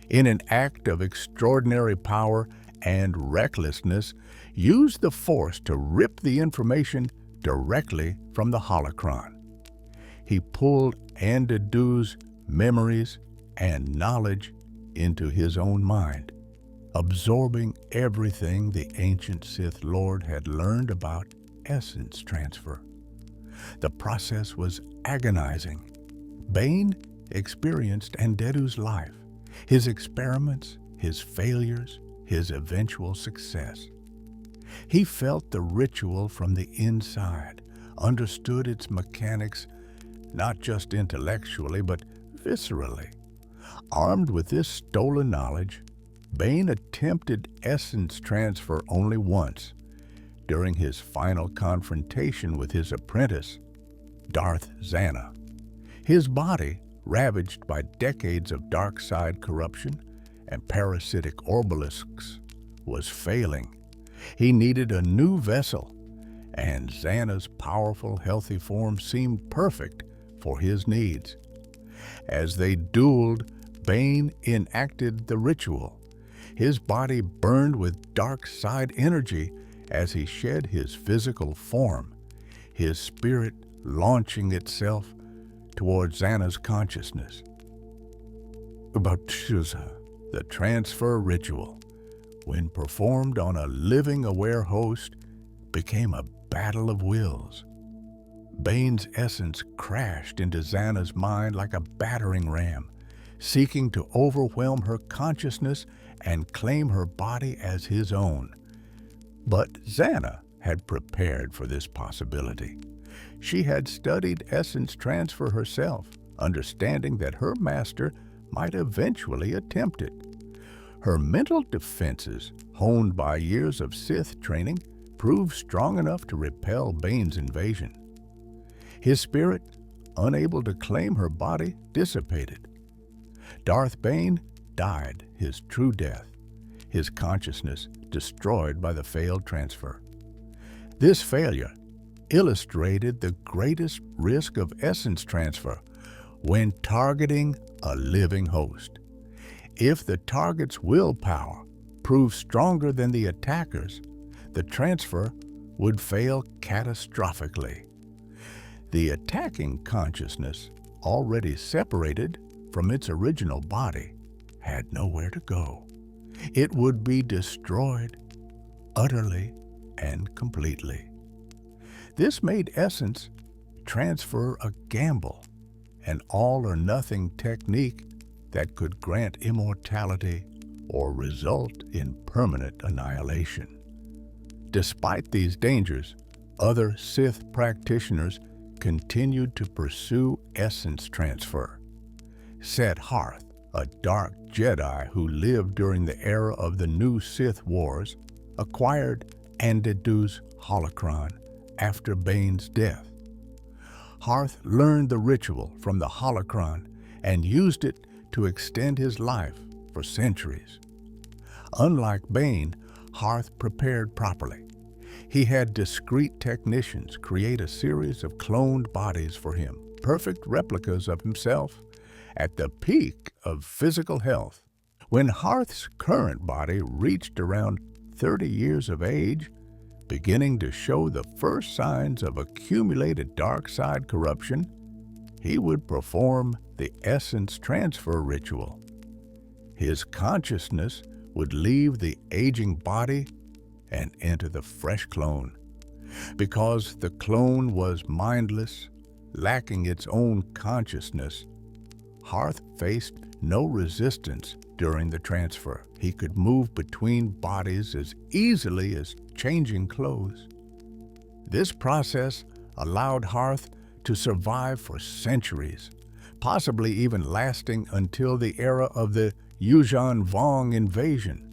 in an act of extraordinary power and recklessness, used the Force to rip the information directly from the holocron. He pulled Plagueis' memories and knowledge into his own mind, absorbing everything the ancient Sith Lord had learned about essence transfer. The process was agonizing. Bane experienced Andedu's life, his experiments, his failures, his eventual success. He felt the ritual from the inside, understood its mechanics, not just intellectually, but viscerally. Armed with this stolen knowledge, Bane attempted essence transfer only once, during his final confrontation with his apprentice, Darth Zana. His body, ravaged by decades of dark side corruption and parasitic obelisks, was failing. He needed a new vessel, and Zana's powerful, healthy form seemed perfect for his needs. As they dueled, Bane enacted the ritual. His body burned with dark side energy as he shed his physical form, his spirit launching itself toward Zana's consciousness. Batusha, the transfer ritual, when performed on a living aware host, became a battle of wills. Bane's essence crashed into Zana's mind like a battering ram, seeking to overwhelm her consciousness and claim her body as his own. But Zana had prepared for this possibility. She had studied essence transfer herself, understanding that her master might eventually attempt it. Her mental defenses, honed by years of Sith training, proved strong enough to repel Bane's invasion. His spirit, unable to claim her body, dissipated. Darth Bane died his true death, his consciousness destroyed by the failed transfer. This failure illustrated the greatest risk of essence transfer when targeting a living host. If the target's willpower proved stronger than the attacker's, the transfer would fail catastrophically. The attacking consciousness, already separated from its original body, had nowhere to go. It would be destroyed utterly and completely. This made essence transfer a gamble, an all-or-nothing technique that could grant immortality or result in permanent annihilation. Despite these dangers, other Sith practitioners continued to pursue essence transfer. Set Harth, a dark Jedi who lived during the era of the new Sith Wars, acquired Andedu's holocron after Bane's death. Harth learned the ritual from the holocron and used it to extend his life for centuries. Unlike Bane, Harth prepared properly. He had discreet technicians create a series of cloned bodies for him, perfect replicas of himself at the peak of physical health. When Harth's current body reached around 30 years of age, beginning to show the first signs of accumulated dark side corruption, he would perform the essence transfer ritual. His consciousness would leave the aging body and enter the fresh clone. Because the clone was mindless, lacking its own consciousness, Harth faced no resistance during the transfer. He could move between bodies as easily as changing clothes. This process allowed Harth to survive for centuries, possibly even lasting until the era of the Yuuzhan Vong invasion.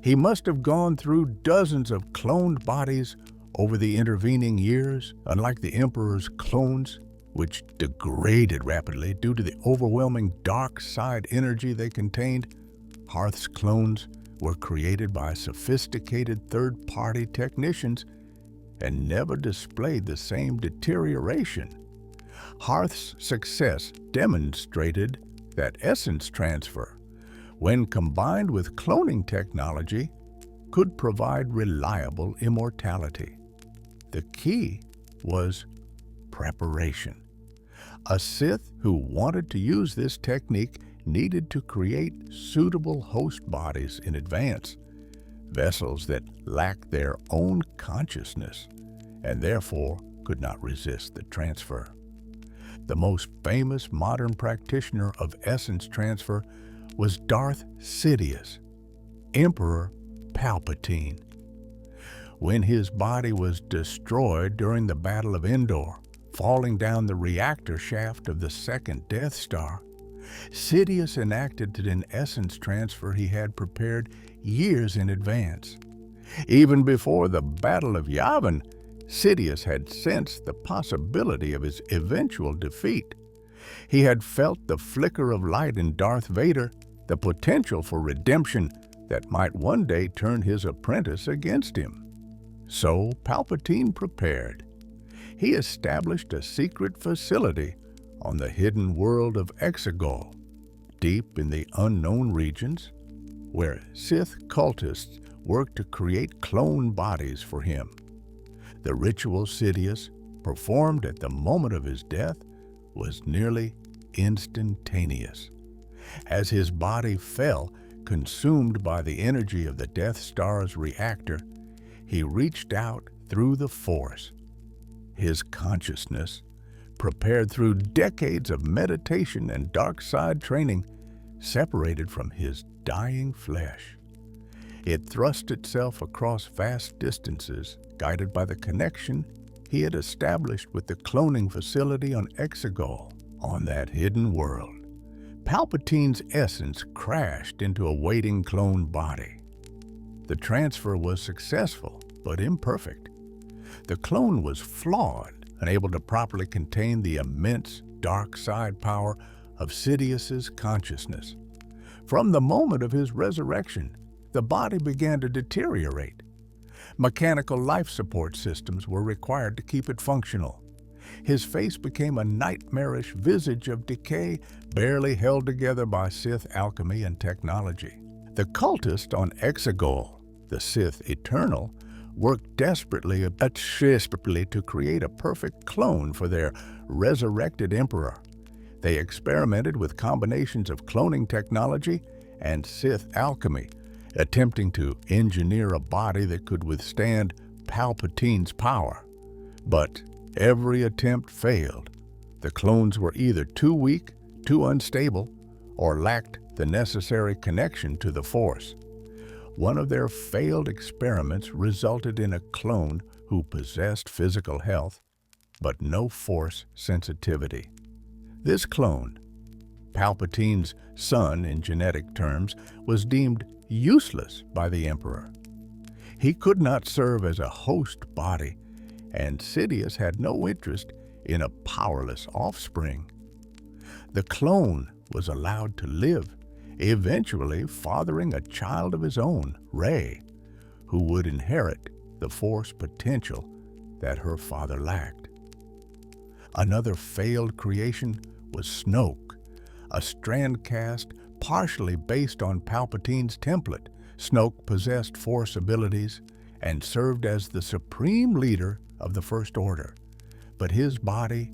He must have gone through dozens of cloned bodies over the intervening years, unlike the Emperor's clones, which degraded rapidly due to the overwhelming dark side energy they contained. Harth's clones were created by sophisticated third-party technicians and never displayed the same deterioration. Harth's success demonstrated that essence transfer, when combined with cloning technology, could provide reliable immortality. The key was preparation. A Sith who wanted to use this technique needed to create suitable host bodies in advance, vessels that lacked their own consciousness and therefore could not resist the transfer. The most famous modern practitioner of essence transfer was Darth Sidious, Emperor Palpatine. When his body was destroyed during the Battle of Endor, falling down the reactor shaft of the second Death Star, Sidious enacted an essence transfer he had prepared years in advance. Even before the Battle of Yavin, Sidious had sensed the possibility of his eventual defeat. He had felt the flicker of light in Darth Vader, the potential for redemption that might one day turn his apprentice against him. So Palpatine prepared. He established a secret facility on the hidden world of Exegol, deep in the unknown regions, where Sith cultists worked to create clone bodies for him. The ritual Sidious performed at the moment of his death was nearly instantaneous. As his body fell, consumed by the energy of the Death Star's reactor, he reached out through the Force. His consciousness, prepared through decades of meditation and dark side training, separated from his dying flesh. It thrust itself across vast distances, guided by the connection he had established with the cloning facility on Exegol. On that hidden world, Palpatine's essence crashed into a waiting clone body. The transfer was successful, but imperfect. The clone was flawed, unable to properly contain the immense dark side power of Sidious's consciousness. From the moment of his resurrection, the body began to deteriorate. Mechanical life support systems were required to keep it functional. His face became a nightmarish visage of decay, barely held together by Sith alchemy and technology. The cultists on Exegol, the Sith Eternal, worked desperately to create a perfect clone for their resurrected emperor. They experimented with combinations of cloning technology and Sith alchemy, attempting to engineer a body that could withstand Palpatine's power. But every attempt failed. The clones were either too weak, too unstable, or lacked the necessary connection to the Force. One of their failed experiments resulted in a clone who possessed physical health, but no Force sensitivity. This clone, Palpatine's son in genetic terms, was deemed useless by the Emperor. He could not serve as a host body, and Sidious had no interest in a powerless offspring. The clone was allowed to live, eventually fathering a child of his own, Rey, who would inherit the Force potential that her father lacked. Another failed creation was Snoke, a strand cast partially based on Palpatine's template. Snoke possessed Force abilities and served as the supreme leader of the First Order, but his body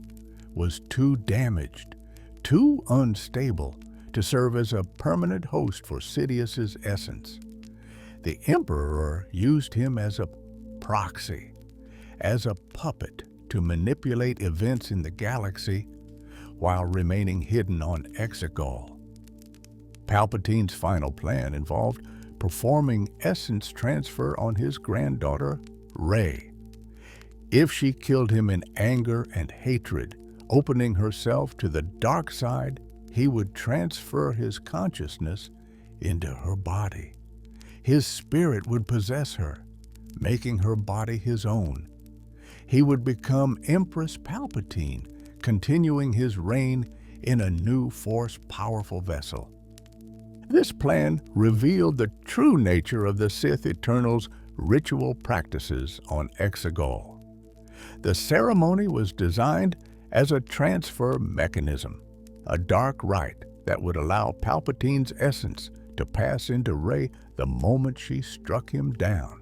was too damaged, too unstable to serve as a permanent host for Sidious's essence. The Emperor used him as a proxy, as a puppet to manipulate events in the galaxy while remaining hidden on Exegol. Palpatine's final plan involved performing essence transfer on his granddaughter, Rey. If she killed him in anger and hatred, opening herself to the dark side, he would transfer his consciousness into her body. His spirit would possess her, making her body his own. He would become Empress Palpatine, continuing his reign in a new Force-powerful vessel. This plan revealed the true nature of the Sith Eternal's ritual practices on Exegol. The ceremony was designed as a transfer mechanism, a dark rite that would allow Palpatine's essence to pass into Rey the moment she struck him down.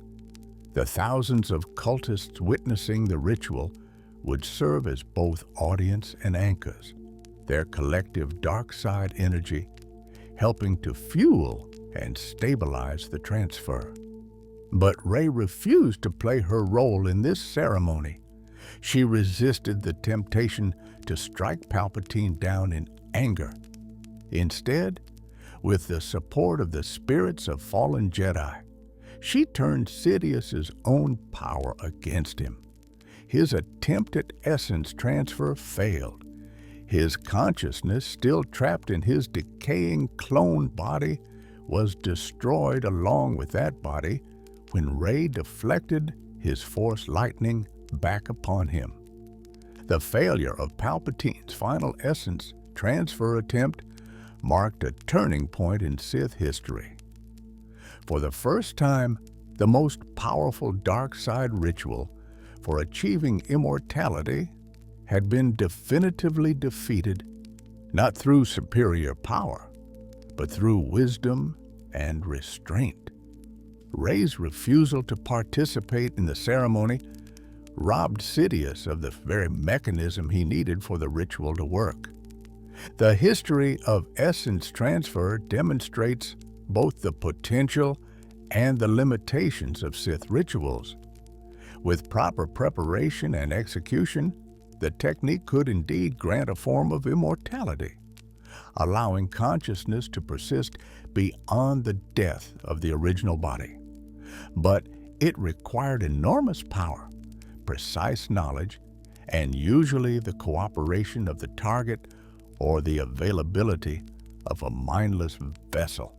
The thousands of cultists witnessing the ritual would serve as both audience and anchors, their collective dark side energy helping to fuel and stabilize the transfer. But Rey refused to play her role in this ceremony. She resisted the temptation to strike Palpatine down in anger. Instead, with the support of the spirits of fallen Jedi, she turned Sidious's own power against him. His attempt at essence transfer failed. His consciousness, still trapped in his decaying clone body, was destroyed along with that body when Rey deflected his Force lightning back upon him. The failure of Palpatine's final essence transfer attempt marked a turning point in Sith history. For the first time, the most powerful dark side ritual for achieving immortality had been definitively defeated, not through superior power, but through wisdom and restraint. Rey's refusal to participate in the ceremony robbed Sidious of the very mechanism he needed for the ritual to work. The history of essence transfer demonstrates both the potential and the limitations of Sith rituals. With proper preparation and execution, the technique could indeed grant a form of immortality, allowing consciousness to persist beyond the death of the original body. But it required enormous power, precise knowledge, and usually the cooperation of the target or the availability of a mindless vessel.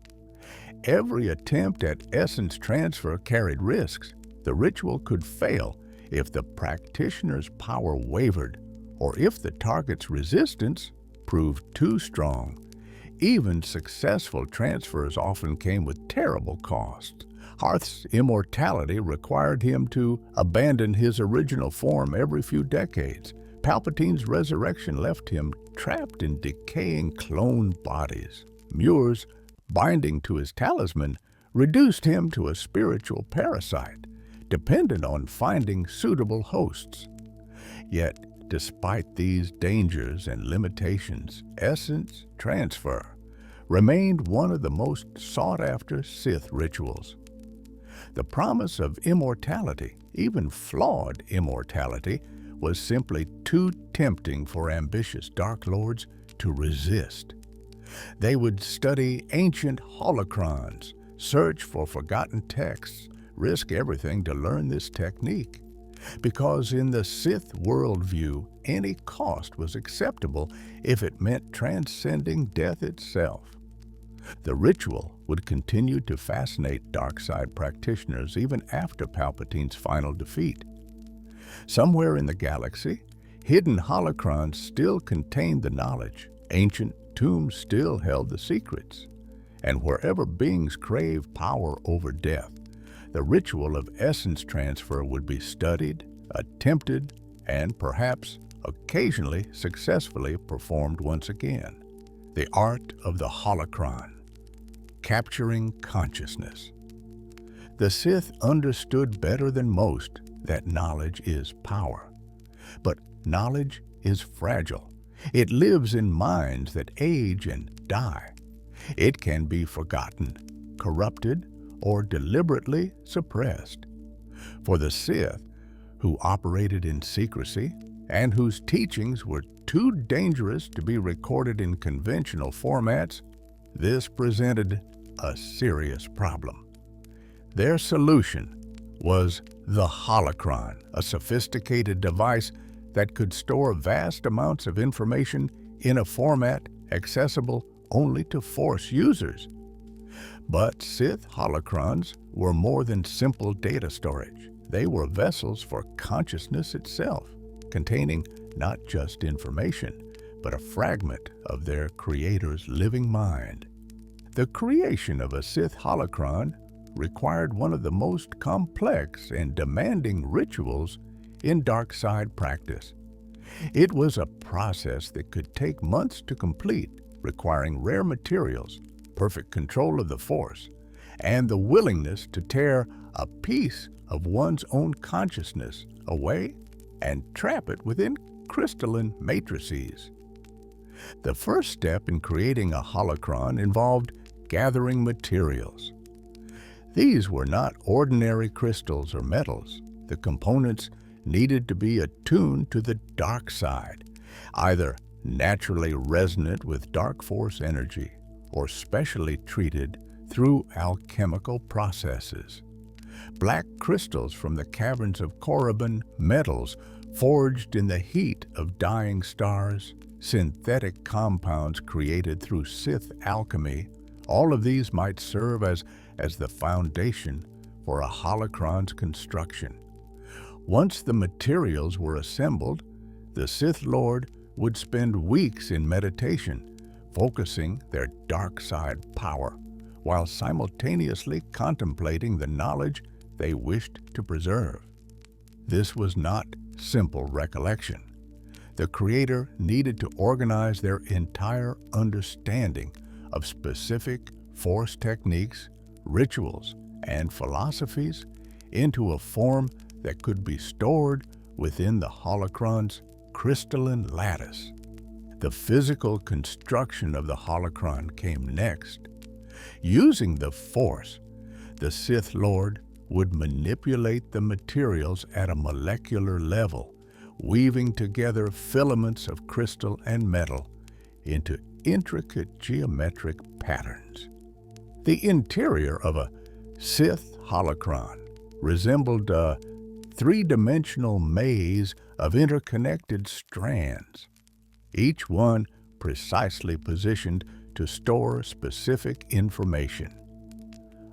Every attempt at essence transfer carried risks. The ritual could fail if the practitioner's power wavered or if the target's resistance proved too strong. Even successful transfers often came with terrible costs. Harth's immortality required him to abandon his original form every few decades. Palpatine's resurrection left him trapped in decaying clone bodies. Muir's binding to his talisman reduced him to a spiritual parasite, dependent on finding suitable hosts. Yet, despite these dangers and limitations, essence transfer remained one of the most sought-after Sith rituals. The promise of immortality, even flawed immortality, was simply too tempting for ambitious Dark Lords to resist. They would study ancient holocrons, search for forgotten texts, risk everything to learn this technique. Because in the Sith worldview, any cost was acceptable if it meant transcending death itself. The ritual would continue to fascinate dark side practitioners even after Palpatine's final defeat. Somewhere in the galaxy, hidden holocrons still contained the knowledge. Ancient tombs still held the secrets. And wherever beings crave power over death, the ritual of essence transfer would be studied, attempted, and perhaps occasionally successfully performed once again. The art of the holocron, capturing consciousness. The Sith understood better than most that knowledge is power. But knowledge is fragile. It lives in minds that age and die. It can be forgotten, corrupted, or deliberately suppressed. For the Sith, who operated in secrecy and whose teachings were too dangerous to be recorded in conventional formats, this presented a serious problem. Their solution was the holocron, a sophisticated device that could store vast amounts of information in a format accessible only to Force users. But Sith holocrons were more than simple data storage. They were vessels for consciousness itself, containing not just information, but a fragment of their creator's living mind. The creation of a Sith holocron required one of the most complex and demanding rituals in dark side practice. It was a process that could take months to complete, requiring rare materials, perfect control of the Force, and the willingness to tear a piece of one's own consciousness away and trap it within crystalline matrices. The first step in creating a holocron involved gathering materials. These were not ordinary crystals or metals. The components needed to be attuned to the dark side, either naturally resonant with dark force energy or specially treated through alchemical processes. Black crystals from the caverns of Korriban, metals forged in the heat of dying stars, synthetic compounds created through Sith alchemy, all of these might serve as the foundation for a holocron's construction. Once the materials were assembled, the Sith Lord would spend weeks in meditation, focusing their dark side power, while simultaneously contemplating the knowledge they wished to preserve. This was not simple recollection. The Creator needed to organize their entire understanding of specific Force techniques, rituals, and philosophies into a form that could be stored within the holocron's crystalline lattice. The physical construction of the holocron came next. Using the Force, the Sith Lord would manipulate the materials at a molecular level, weaving together filaments of crystal and metal into intricate geometric patterns. The interior of a Sith holocron resembled a three-dimensional maze of interconnected strands, each one precisely positioned to store specific information.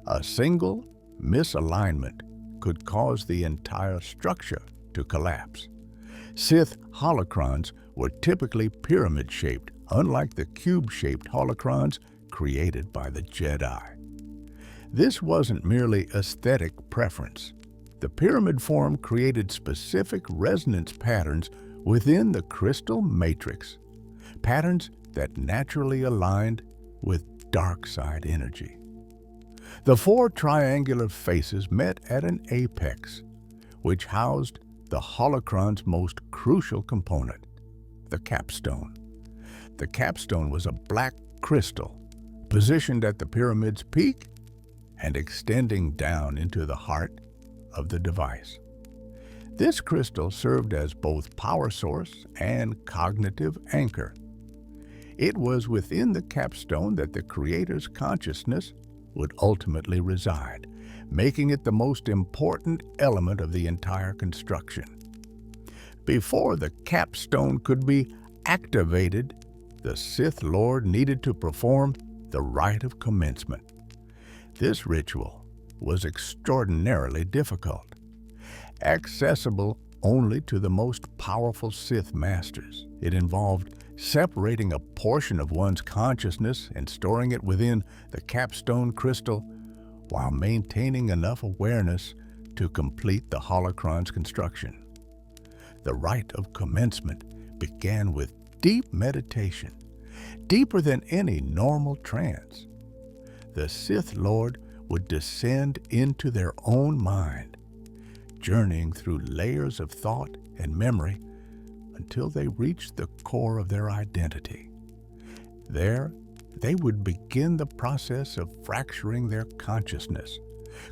A single misalignment could cause the entire structure to collapse. Sith holocrons were typically pyramid-shaped, unlike the cube-shaped holocrons created by the Jedi. This wasn't merely aesthetic preference. The pyramid form created specific resonance patterns within the crystal matrix, patterns that naturally aligned with dark side energy. The four triangular faces met at an apex, which housed the holocron's most crucial component, the capstone. The capstone was a black crystal positioned at the pyramid's peak and extending down into the heart of the device. This crystal served as both power source and cognitive anchor. It was within the capstone that the Creator's consciousness would ultimately reside, making it the most important element of the entire construction. Before the capstone could be activated, the Sith Lord needed to perform the rite of commencement. This ritual was extraordinarily difficult, accessible only to the most powerful Sith masters. It involved separating a portion of one's consciousness and storing it within the capstone crystal while maintaining enough awareness to complete the holocron's construction. The rite of commencement began with deep meditation, deeper than any normal trance. The Sith Lord would descend into their own mind, journeying through layers of thought and memory until they reached the core of their identity. There, they would begin the process of fracturing their consciousness,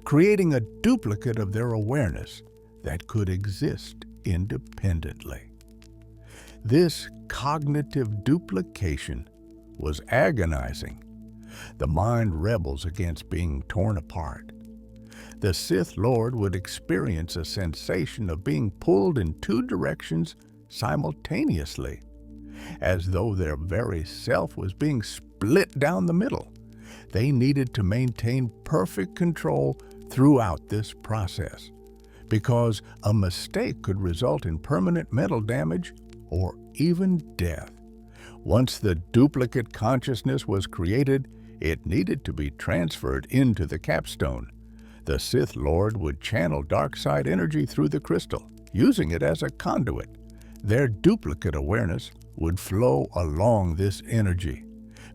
creating a duplicate of their awareness that could exist independently. This cognitive duplication was agonizing. The mind rebels against being torn apart. The Sith Lord would experience a sensation of being pulled in two directions simultaneously, as though their very self was being split down the middle. They needed to maintain perfect control throughout this process, because a mistake could result in permanent mental damage or even death. Once the duplicate consciousness was created, it needed to be transferred into the capstone. The Sith Lord would channel dark side energy through the crystal, using it as a conduit. Their duplicate awareness would flow along this energy,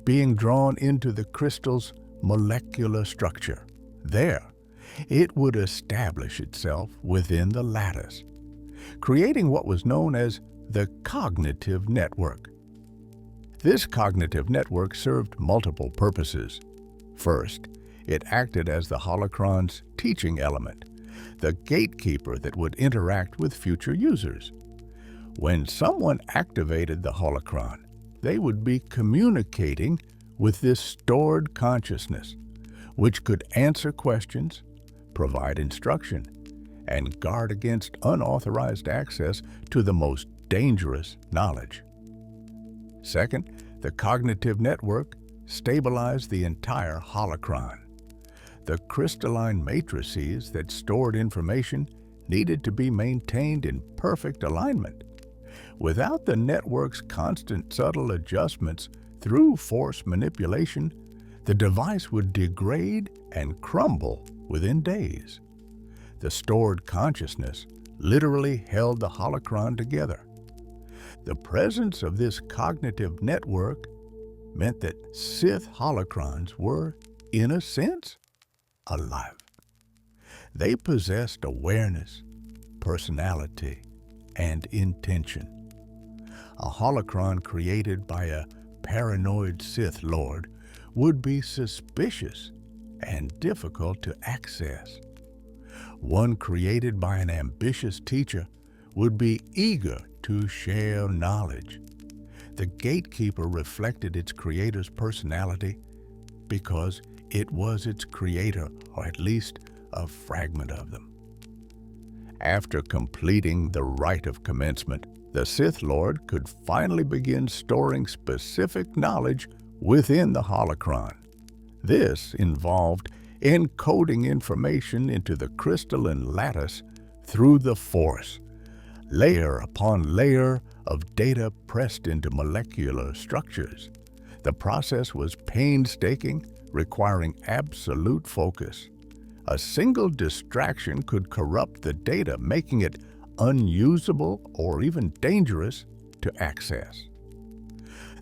being drawn into the crystal's molecular structure. There, it would establish itself within the lattice, creating what was known as the cognitive network. This cognitive network served multiple purposes. First, it acted as the holocron's teaching element. the gatekeeper that would interact with future users. When someone activated the holocron, they would be communicating with this stored consciousness, which could answer questions, provide instruction, and guard against unauthorized access to the most dangerous knowledge. Second, the cognitive network stabilized the entire holocron. The crystalline matrices that stored information needed to be maintained in perfect alignment. Without the network's constant subtle adjustments through force manipulation, the device would degrade and crumble within days. The stored consciousness literally held the holocron together. The presence of this cognitive network meant that Sith holocrons were, in a sense, alive. They possessed awareness, personality, and intention. A holocron created by a paranoid Sith Lord would be suspicious and difficult to access. One created by an ambitious teacher would be eager to share knowledge. The gatekeeper reflected its creator's personality because it was its creator, or at least a fragment of them. After completing the rite of commencement, the Sith Lord could finally begin storing specific knowledge within the holocron. This involved encoding information into the crystalline lattice through the Force, layer upon layer of data pressed into molecular structures. The process was painstaking, requiring absolute focus. A single distraction could corrupt the data, making it unusable or even dangerous to access.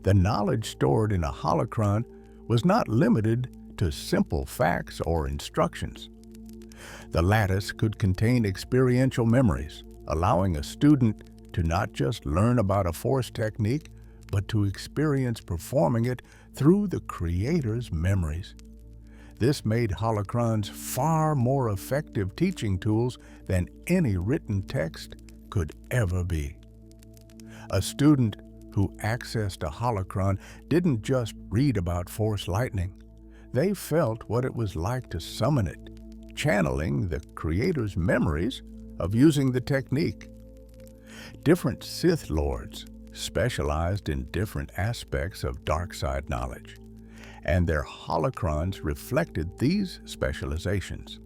The knowledge stored in a holocron was not limited to simple facts or instructions. The lattice could contain experiential memories, allowing a student to not just learn about a Force technique, but to experience performing it through the creator's memories. This made holocrons far more effective teaching tools than any written text could ever be. A student who accessed a holocron didn't just read about Force lightning. They felt what it was like to summon it, channeling the creator's memories of using the technique. Different Sith Lords specialized in different aspects of dark side knowledge, and their holocrons reflected these specializations.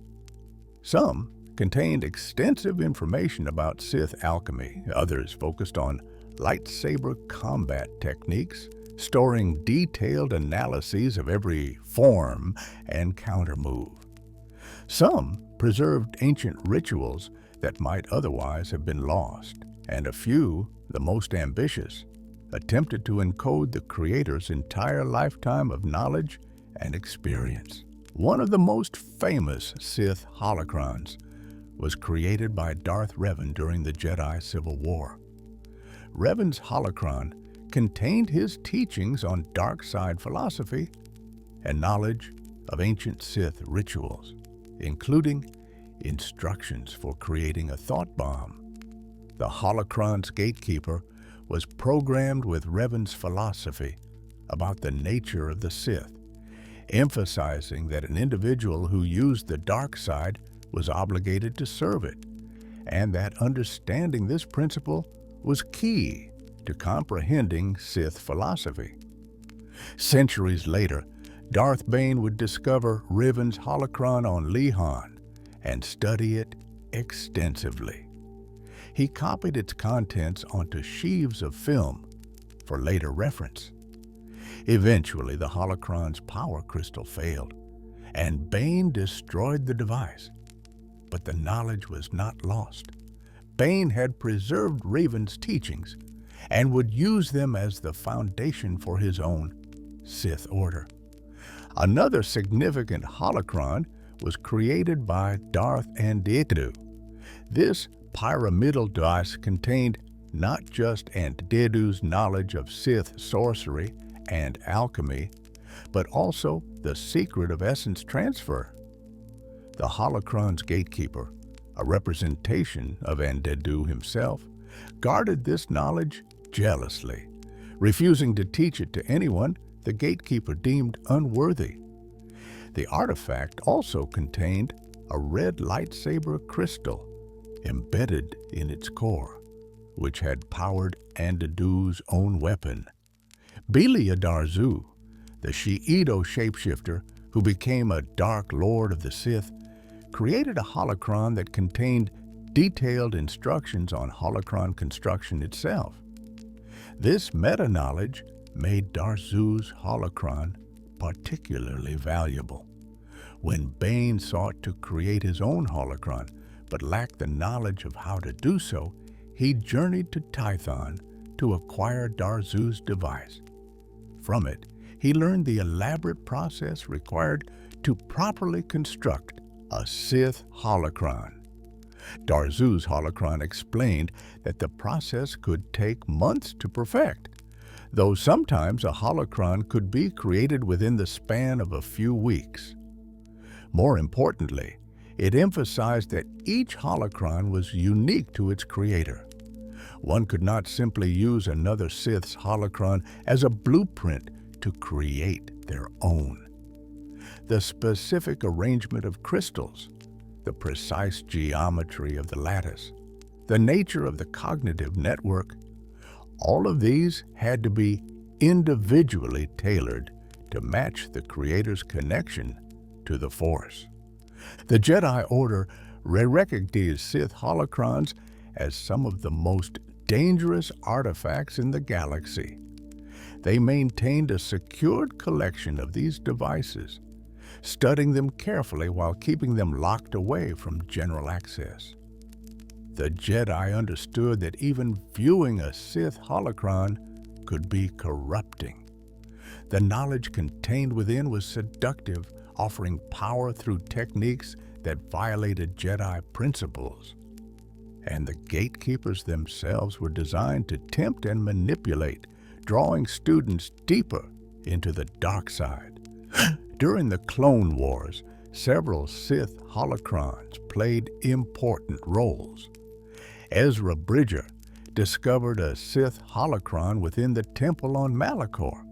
Some contained extensive information about Sith alchemy, others focused on lightsaber combat techniques, storing detailed analyses of every form and counter move. Some preserved ancient rituals that might otherwise have been lost, and a few, the most ambitious, attempted to encode the creator's entire lifetime of knowledge and experience. One of the most famous Sith holocrons was created by Darth Revan during the Jedi Civil War. Revan's holocron contained his teachings on dark side philosophy and knowledge of ancient Sith rituals, including instructions for creating a thought bomb. The holocron's gatekeeper was programmed with Revan's philosophy about the nature of the Sith, emphasizing that an individual who used the dark side was obligated to serve it, and that understanding this principle was key to comprehending Sith philosophy. Centuries later, Darth Bane would discover Revan's holocron on Lihan and study it extensively. He copied its contents onto sheaves of film for later reference. Eventually, the holocron's power crystal failed, and Bane destroyed the device. But the knowledge was not lost. Bane had preserved Revan's teachings and would use them as the foundation for his own Sith Order. Another significant holocron was created by Darth Endedu. This pyramidal device contained not just Endedu's knowledge of Sith sorcery and alchemy, but also the secret of essence transfer. The holocron's gatekeeper a representation of Endedu himself, guarded this knowledge jealously, refusing to teach it to anyone the gatekeeper deemed unworthy. The artifact also contained a red lightsaber crystal embedded in its core, which had powered Endedu's own weapon. Belia Darzu, the Shi'ito shapeshifter who became a Dark Lord of the Sith, created a holocron that contained detailed instructions on holocron construction itself. This meta-knowledge made Darzu's holocron particularly valuable. When Bane sought to create his own holocron, but lacked the knowledge of how to do so, he journeyed to Tython to acquire Darzu's device. From it, he learned the elaborate process required to properly construct a Sith holocron. Darzu's holocron explained that the process could take months to perfect, though sometimes a holocron could be created within the span of a few weeks. More importantly, it emphasized that each holocron was unique to its creator. One could not simply use another Sith's holocron as a blueprint to create their own. The specific arrangement of crystals, the precise geometry of the lattice, the nature of the cognitive network, all of these had to be individually tailored to match the Creator's connection to the Force. The Jedi Order recognized Sith holocrons as some of the most dangerous artifacts in the galaxy. They maintained a secured collection of these devices, studying them carefully while keeping them locked away from general access. The Jedi understood that even viewing a Sith holocron could be corrupting. The knowledge contained within was seductive, offering power through techniques that violated Jedi principles. And the gatekeepers themselves were designed to tempt and manipulate, drawing students deeper into the dark side. During the Clone Wars, several Sith holocrons played important roles. Ezra Bridger discovered a Sith holocron within the temple on Malachor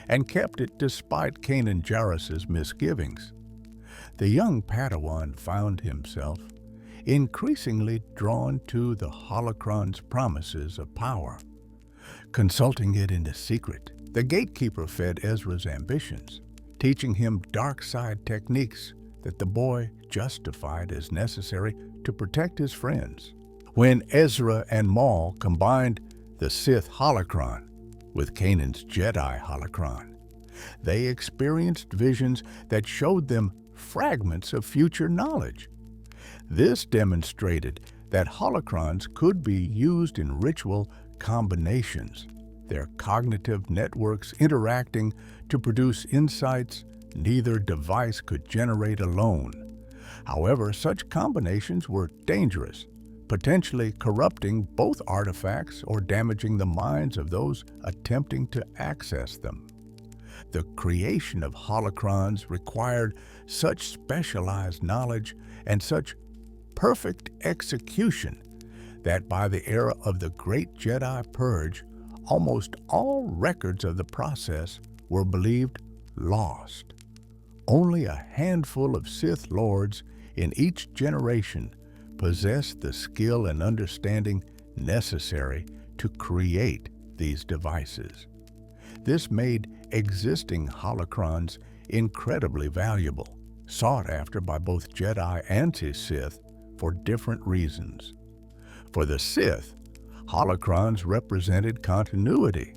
and kept it despite Kanan Jarrus's misgivings. The young Padawan found himself increasingly drawn to the holocron's promises of power. Consulting it in secret, the gatekeeper fed Ezra's ambitions, teaching him dark side techniques that the boy justified as necessary to protect his friends. When Ezra and Maul combined the Sith holocron with Kanan's Jedi holocron, they experienced visions that showed them fragments of future knowledge. This demonstrated that holocrons could be used in ritual combinations, their cognitive networks interacting to produce insights neither device could generate alone. However, such combinations were dangerous, potentially corrupting both artifacts or damaging the minds of those attempting to access them. The creation of holocrons required such specialized knowledge and such perfect execution that by the era of the Great Jedi Purge, almost all records of the process were believed lost. Only a handful of Sith Lords in each generation possessed the skill and understanding necessary to create these devices. This made existing holocrons incredibly valuable, sought after by both Jedi and Sith for different reasons. For the Sith, holocrons represented continuity.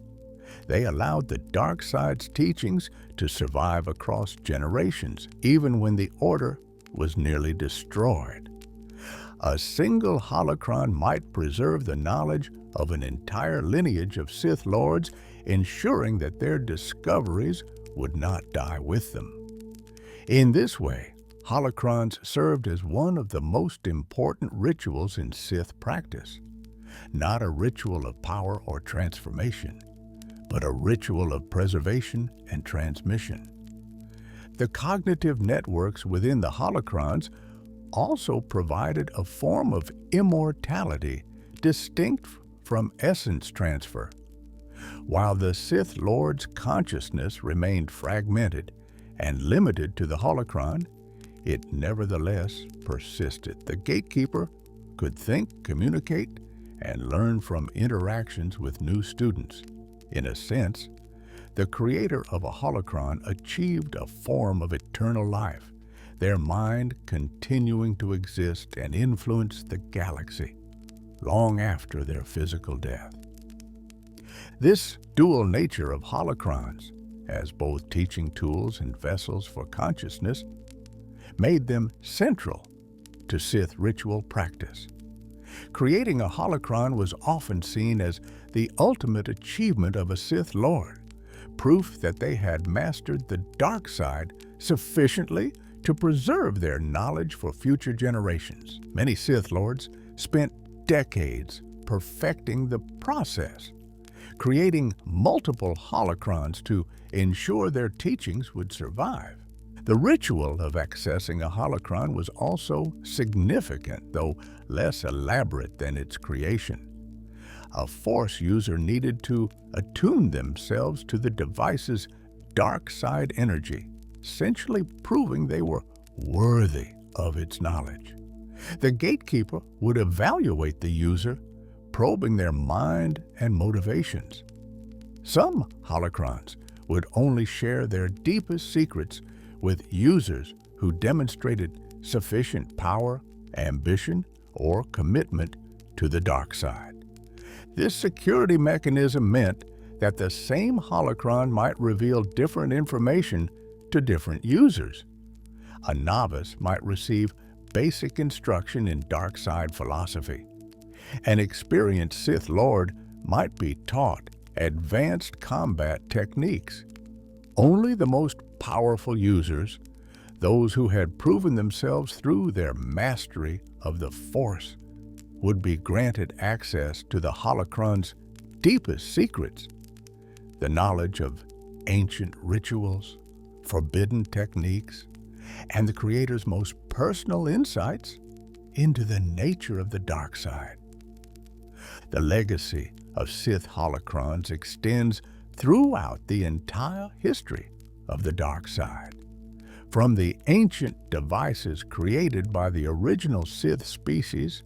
They allowed the dark side's teachings to survive across generations, even when the Order was nearly destroyed. A single holocron might preserve the knowledge of an entire lineage of Sith Lords, ensuring that their discoveries would not die with them. In this way, holocrons served as one of the most important rituals in Sith practice. Not a ritual of power or transformation, but a ritual of preservation and transmission. The cognitive networks within the holocrons also provided a form of immortality distinct from essence transfer. While the Sith Lord's consciousness remained fragmented and limited to the holocron, it nevertheless persisted. The gatekeeper could think, communicate, and learn from interactions with new students. In a sense, the creator of a holocron achieved a form of eternal life, their mind continuing to exist and influence the galaxy long after their physical death. This dual nature of holocrons, as both teaching tools and vessels for consciousness, made them central to Sith ritual practice. Creating a holocron was often seen as the ultimate achievement of a Sith Lord, proof that they had mastered the dark side sufficiently to preserve their knowledge for future generations. Many Sith Lords spent decades perfecting the process, creating multiple holocrons to ensure their teachings would survive. The ritual of accessing a holocron was also significant, though less elaborate than its creation. A Force user needed to attune themselves to the device's dark side energy, essentially proving they were worthy of its knowledge. The gatekeeper would evaluate the user, probing their mind and motivations. Some holocrons would only share their deepest secrets with users who demonstrated sufficient power, ambition, or commitment to the dark side. This security mechanism meant that the same holocron might reveal different information to different users. A novice might receive basic instruction in dark side philosophy. An experienced Sith Lord might be taught advanced combat techniques. Only the most powerful users, those who had proven themselves through their mastery of the Force, would be granted access to the holocron's deepest secrets, the knowledge of ancient rituals, forbidden techniques, and the Creator's most personal insights into the nature of the dark side. The legacy of Sith holocrons extends throughout the entire history of the dark side. From the ancient devices created by the original Sith species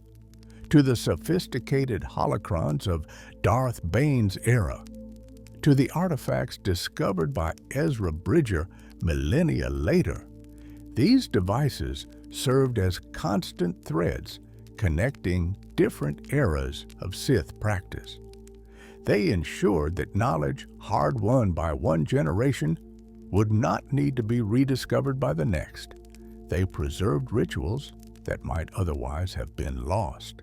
to the sophisticated holocrons of Darth Bane's era, to the artifacts discovered by Ezra Bridger millennia later, these devices served as constant threads connecting different eras of Sith practice. They ensured that knowledge hard-won by one generation would not need to be rediscovered by the next. They preserved rituals that might otherwise have been lost,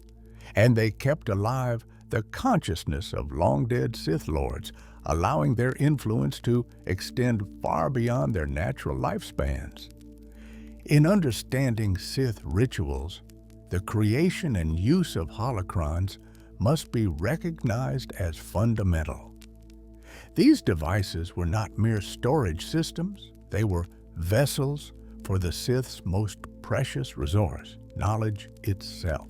and they kept alive the consciousness of long-dead Sith Lords, allowing their influence to extend far beyond their natural lifespans. In understanding Sith rituals, the creation and use of holocrons must be recognized as fundamental. These devices were not mere storage systems, they were vessels for the Sith's most precious resource, knowledge itself.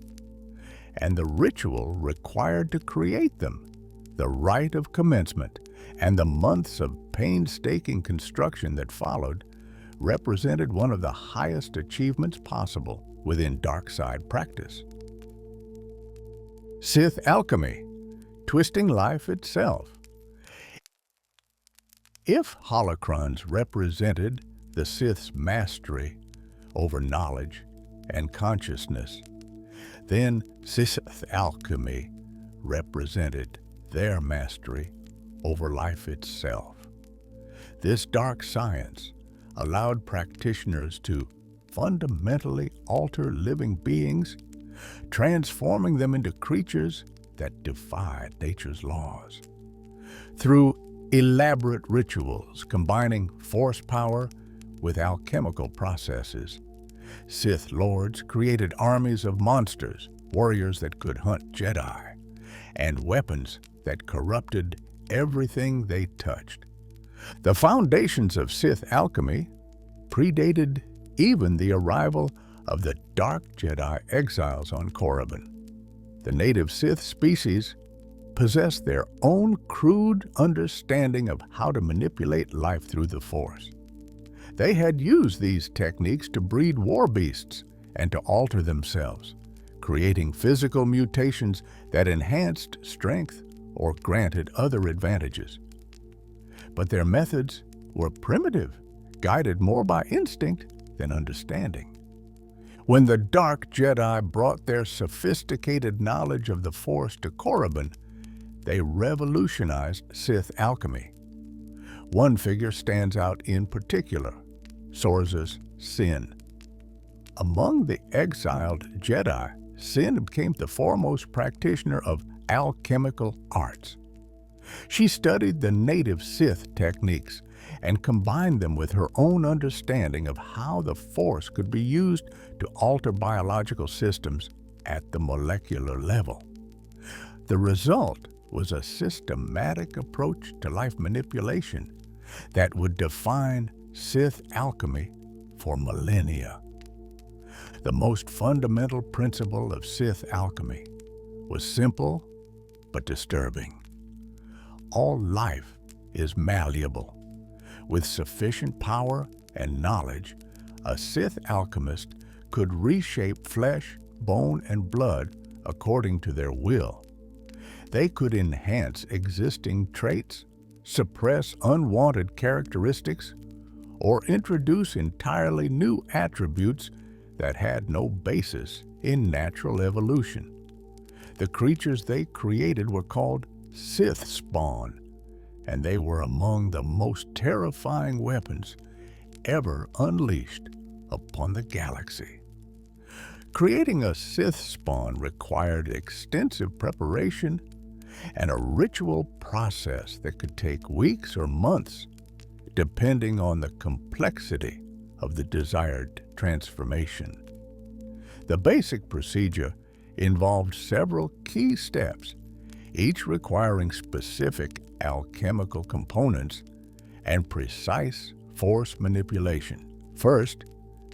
And the ritual required to create them, the rite of commencement, and the months of painstaking construction that followed, represented one of the highest achievements possible within dark side practice. Sith alchemy, twisting life itself. If holocrons represented the Sith's mastery over knowledge and consciousness, then Sith alchemy represented their mastery over life itself. This dark science allowed practitioners to fundamentally alter living beings, transforming them into creatures that defied nature's laws. Through elaborate rituals combining Force power with alchemical processes, Sith Lords created armies of monsters, warriors that could hunt Jedi, and weapons that corrupted everything they touched. The foundations of Sith alchemy predated even the arrival of the Dark Jedi exiles on Korriban. The native Sith species possessed their own crude understanding of how to manipulate life through the Force. They had used these techniques to breed war beasts and to alter themselves, creating physical mutations that enhanced strength or granted other advantages. But their methods were primitive, guided more by instinct than understanding. When the Dark Jedi brought their sophisticated knowledge of the Force to Korriban, they revolutionized Sith alchemy. One figure stands out in particular, Sorza's Sin. Among the exiled Jedi, Sin became the foremost practitioner of alchemical arts. She studied the native Sith techniques and combined them with her own understanding of how the Force could be used to alter biological systems at the molecular level. The result was a systematic approach to life manipulation that would define Sith alchemy for millennia. The most fundamental principle of Sith alchemy was simple but disturbing. All life is malleable. With sufficient power and knowledge, a Sith alchemist could reshape flesh, bone, and blood according to their will. They could enhance existing traits, suppress unwanted characteristics, or introduce entirely new attributes that had no basis in natural evolution. The creatures they created were called Sith spawn, and they were among the most terrifying weapons ever unleashed upon the galaxy. Creating a Sith spawn required extensive preparation and a ritual process that could take weeks or months, depending on the complexity of the desired transformation. The basic procedure involved several key steps, each requiring specific alchemical components and precise Force manipulation. First,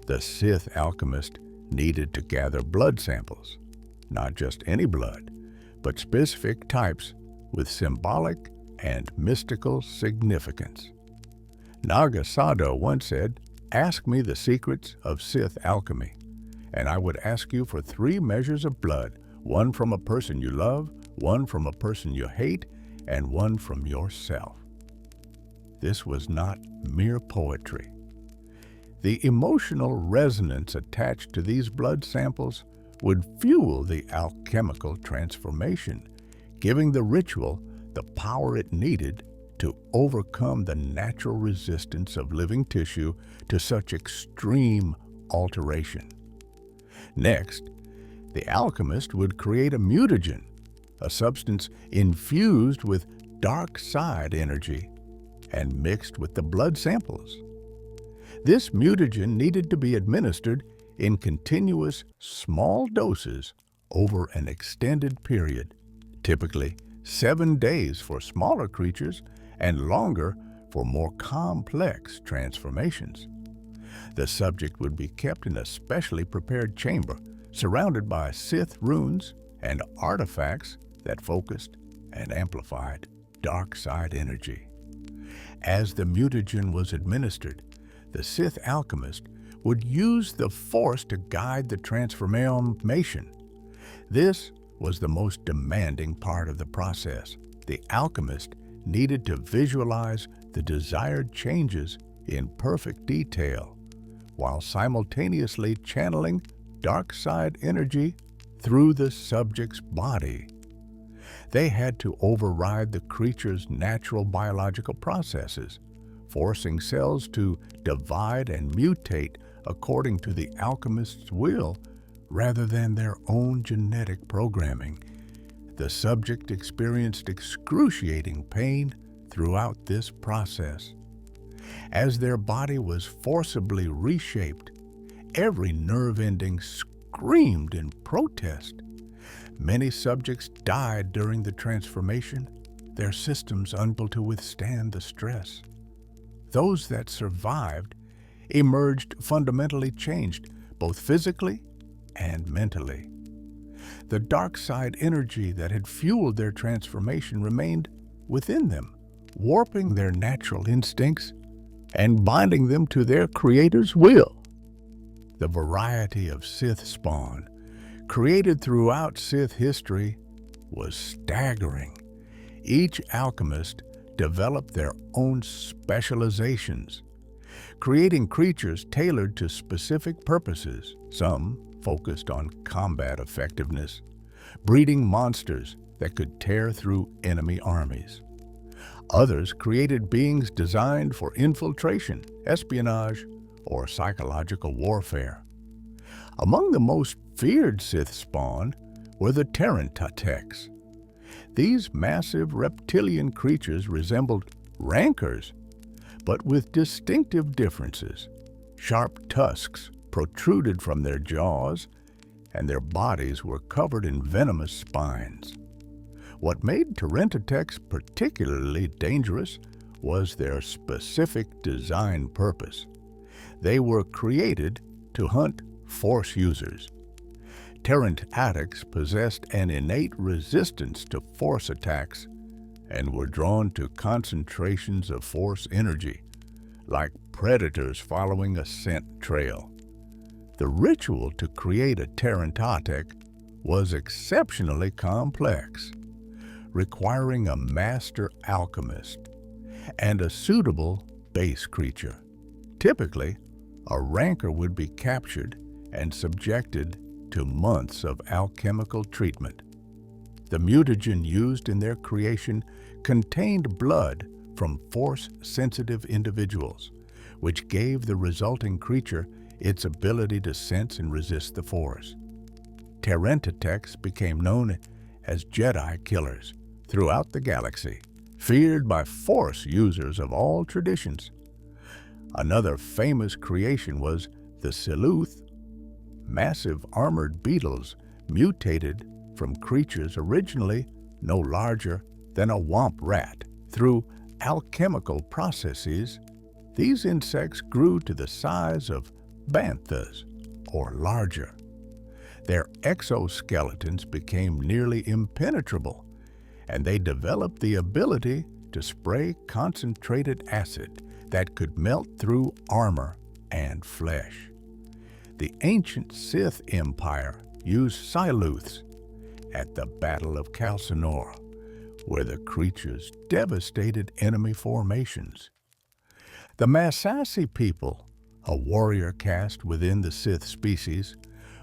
the Sith alchemist needed to gather blood samples, not just any blood, but specific types with symbolic and mystical significance. Naga Sado once said, "Ask me the secrets of Sith alchemy, and I would ask you for 3 measures of blood, one from a person you love, one from a person you hate, and one from yourself." This was not mere poetry. The emotional resonance attached to these blood samples would fuel the alchemical transformation, giving the ritual the power it needed to overcome the natural resistance of living tissue to such extreme alteration. Next, the alchemist would create a mutagen, a substance infused with dark side energy and mixed with the blood samples. This mutagen needed to be administered in continuous small doses over an extended period, typically 7 days for smaller creatures and longer for more complex transformations. The subject would be kept in a specially prepared chamber, surrounded by Sith runes and artifacts that focused and amplified dark side energy. As the mutagen was administered, the Sith alchemist would use the Force to guide the transformation. This was the most demanding part of the process. The alchemist needed to visualize the desired changes in perfect detail, while simultaneously channeling dark side energy through the subject's body. They had to override the creature's natural biological processes, forcing cells to divide and mutate according to the alchemist's will rather than their own genetic programming. The subject experienced excruciating pain throughout this process. As their body was forcibly reshaped, every nerve ending screamed in protest. Many subjects died during the transformation, their systems unable to withstand the stress. Those that survived emerged fundamentally changed, both physically and mentally. The dark side energy that had fueled their transformation remained within them, warping their natural instincts and binding them to their Creator's will. The variety of Sith spawn created throughout Sith history was staggering. Each alchemist developed their own specializations, creating creatures tailored to specific purposes. Some focused on combat effectiveness, breeding monsters that could tear through enemy armies. Others created beings designed for infiltration, espionage, or psychological warfare. Among the most feared Sith spawn were the Tarantatex. These massive reptilian creatures resembled rancors, but with distinctive differences. Sharp tusks protruded from their jaws, and their bodies were covered in venomous spines. What made Tarantatex particularly dangerous was their specific design purpose. They were created to hunt Force users. Tarantatex possessed an innate resistance to Force attacks and were drawn to concentrations of Force energy, like predators following a scent trail. The ritual to create a Tarantatex was exceptionally complex, requiring a master alchemist and a suitable base creature. Typically, a rancor would be captured and subjected to months of alchemical treatment. The mutagen used in their creation contained blood from Force-sensitive individuals, which gave the resulting creature its ability to sense and resist the Force. Tarantatex became known as Jedi killers throughout the galaxy, feared by Force users of all traditions. Another famous creation was the Siluth, massive armored beetles mutated from creatures originally no larger than a womp rat. Through alchemical processes, these insects grew to the size of banthas, or larger. Their exoskeletons became nearly impenetrable, and they developed the ability to spray concentrated acid that could melt through armor and flesh. The ancient Sith Empire used Siluths at the Battle of Calcinor, where the creatures devastated enemy formations. The Massassi people, a warrior caste within the Sith species,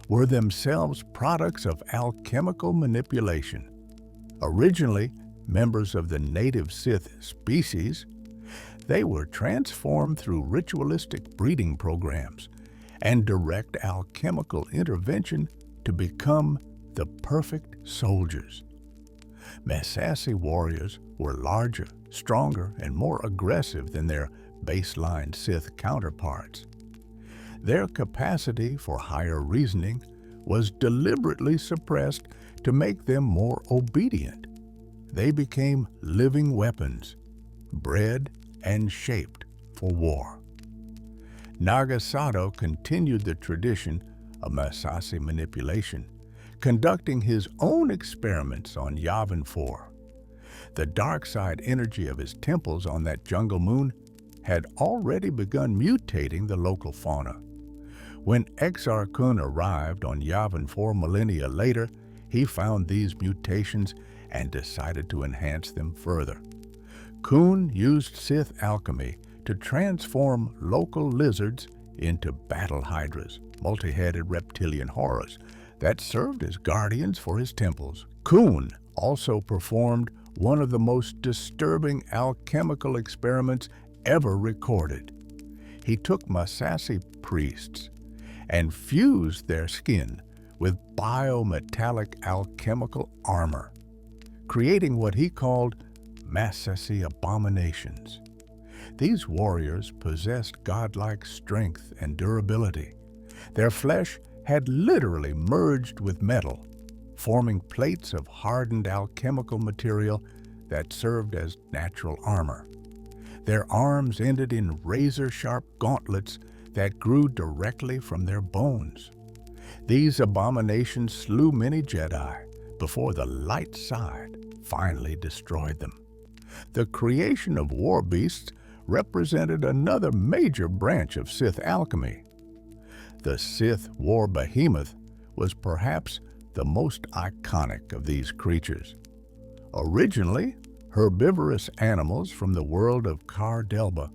were themselves products of alchemical manipulation. Originally members of the native Sith species, they were transformed through ritualistic breeding programs and direct alchemical intervention to become the perfect soldiers. Massassi warriors were larger, stronger, and more aggressive than their baseline Sith counterparts. Their capacity for higher reasoning was deliberately suppressed to make them more obedient. They became living weapons, bred and shaped for war. Nagasato continued the tradition of Massassi manipulation, conducting his own experiments on Yavin 4. The dark side energy of his temples on that jungle moon had already begun mutating the local fauna. When Exar Kun arrived on Yavin 4 millennia later, he found these mutations and decided to enhance them further. Kun used Sith alchemy to transform local lizards into battle hydras, multi-headed reptilian horrors that served as guardians for his temples. Kun also performed one of the most disturbing alchemical experiments ever recorded. He took Massassi priests and fused their skin with biometallic alchemical armor, creating what he called Massassi abominations. These warriors possessed godlike strength and durability. Their flesh had literally merged with metal, forming plates of hardened alchemical material that served as natural armor. Their arms ended in razor-sharp gauntlets that grew directly from their bones. These abominations slew many Jedi before the light side finally destroyed them. The creation of war beasts represented another major branch of Sith alchemy. The Sith war behemoth was perhaps the most iconic of these creatures. Originally herbivorous animals from the world of Car Delba,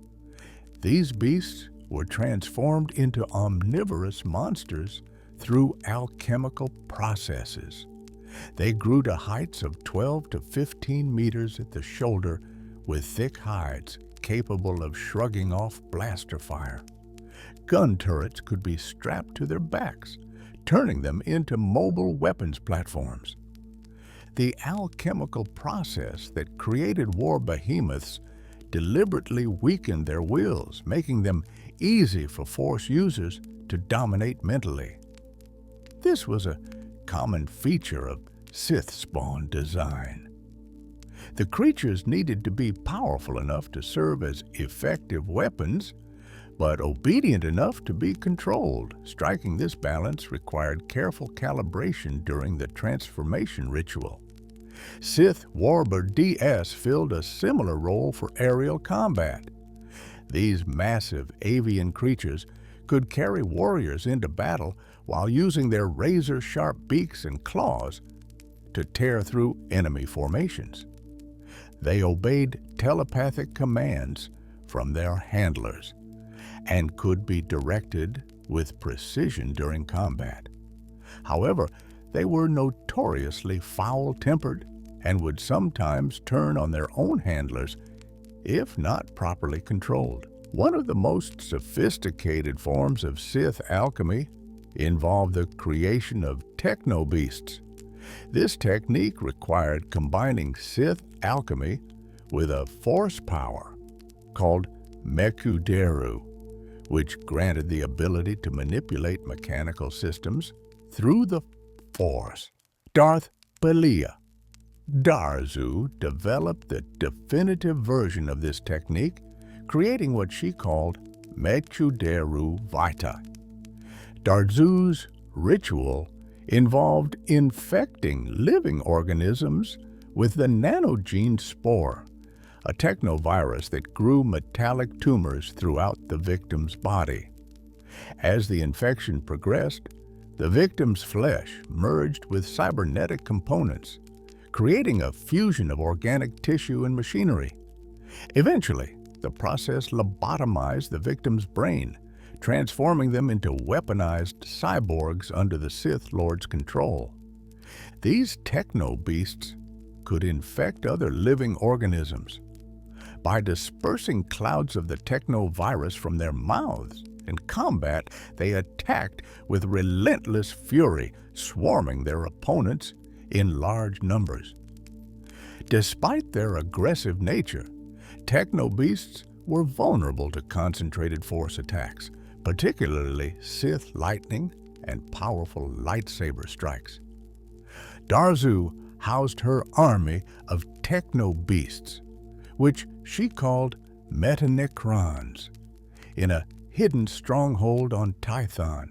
these beasts were transformed into omnivorous monsters through alchemical processes. They grew to heights of 12 to 15 meters at the shoulder with thick hides capable of shrugging off blaster fire. Gun turrets could be strapped to their backs, turning them into mobile weapons platforms. The alchemical process that created war behemoths deliberately weakened their wills, making them easy for Force users to dominate mentally. This was a common feature of Sith spawn design. The creatures needed to be powerful enough to serve as effective weapons, but obedient enough to be controlled. Striking this balance required careful calibration during the transformation ritual. Sith Warbird DS filled a similar role for aerial combat. These massive avian creatures could carry warriors into battle while using their razor-sharp beaks and claws to tear through enemy formations. They obeyed telepathic commands from their handlers and could be directed with precision during combat. However, they were notoriously foul-tempered and would sometimes turn on their own handlers if not properly controlled. One of the most sophisticated forms of Sith alchemy involved the creation of techno-beasts. This technique required combining Sith alchemy with a force power called Mekuderu, which granted the ability to manipulate mechanical systems through the Force. Darth Plagueis Darzu developed the definitive version of this technique, creating what she called Mekuderu Vita. Darzu's ritual involved infecting living organisms with the nanogene spore, a technovirus that grew metallic tumors throughout the victim's body. As the infection progressed, the victim's flesh merged with cybernetic components, creating a fusion of organic tissue and machinery. Eventually, the process lobotomized the victim's brain, transforming them into weaponized cyborgs under the Sith Lords' control. These techno-beasts could infect other living organisms. By dispersing clouds of the techno-virus from their mouths, in combat, they attacked with relentless fury, swarming their opponents in large numbers. Despite their aggressive nature, techno-beasts were vulnerable to concentrated force attacks, particularly Sith lightning and powerful lightsaber strikes. Darzu housed her army of techno-beasts, which she called midi-chlorians, in a hidden stronghold on Tython.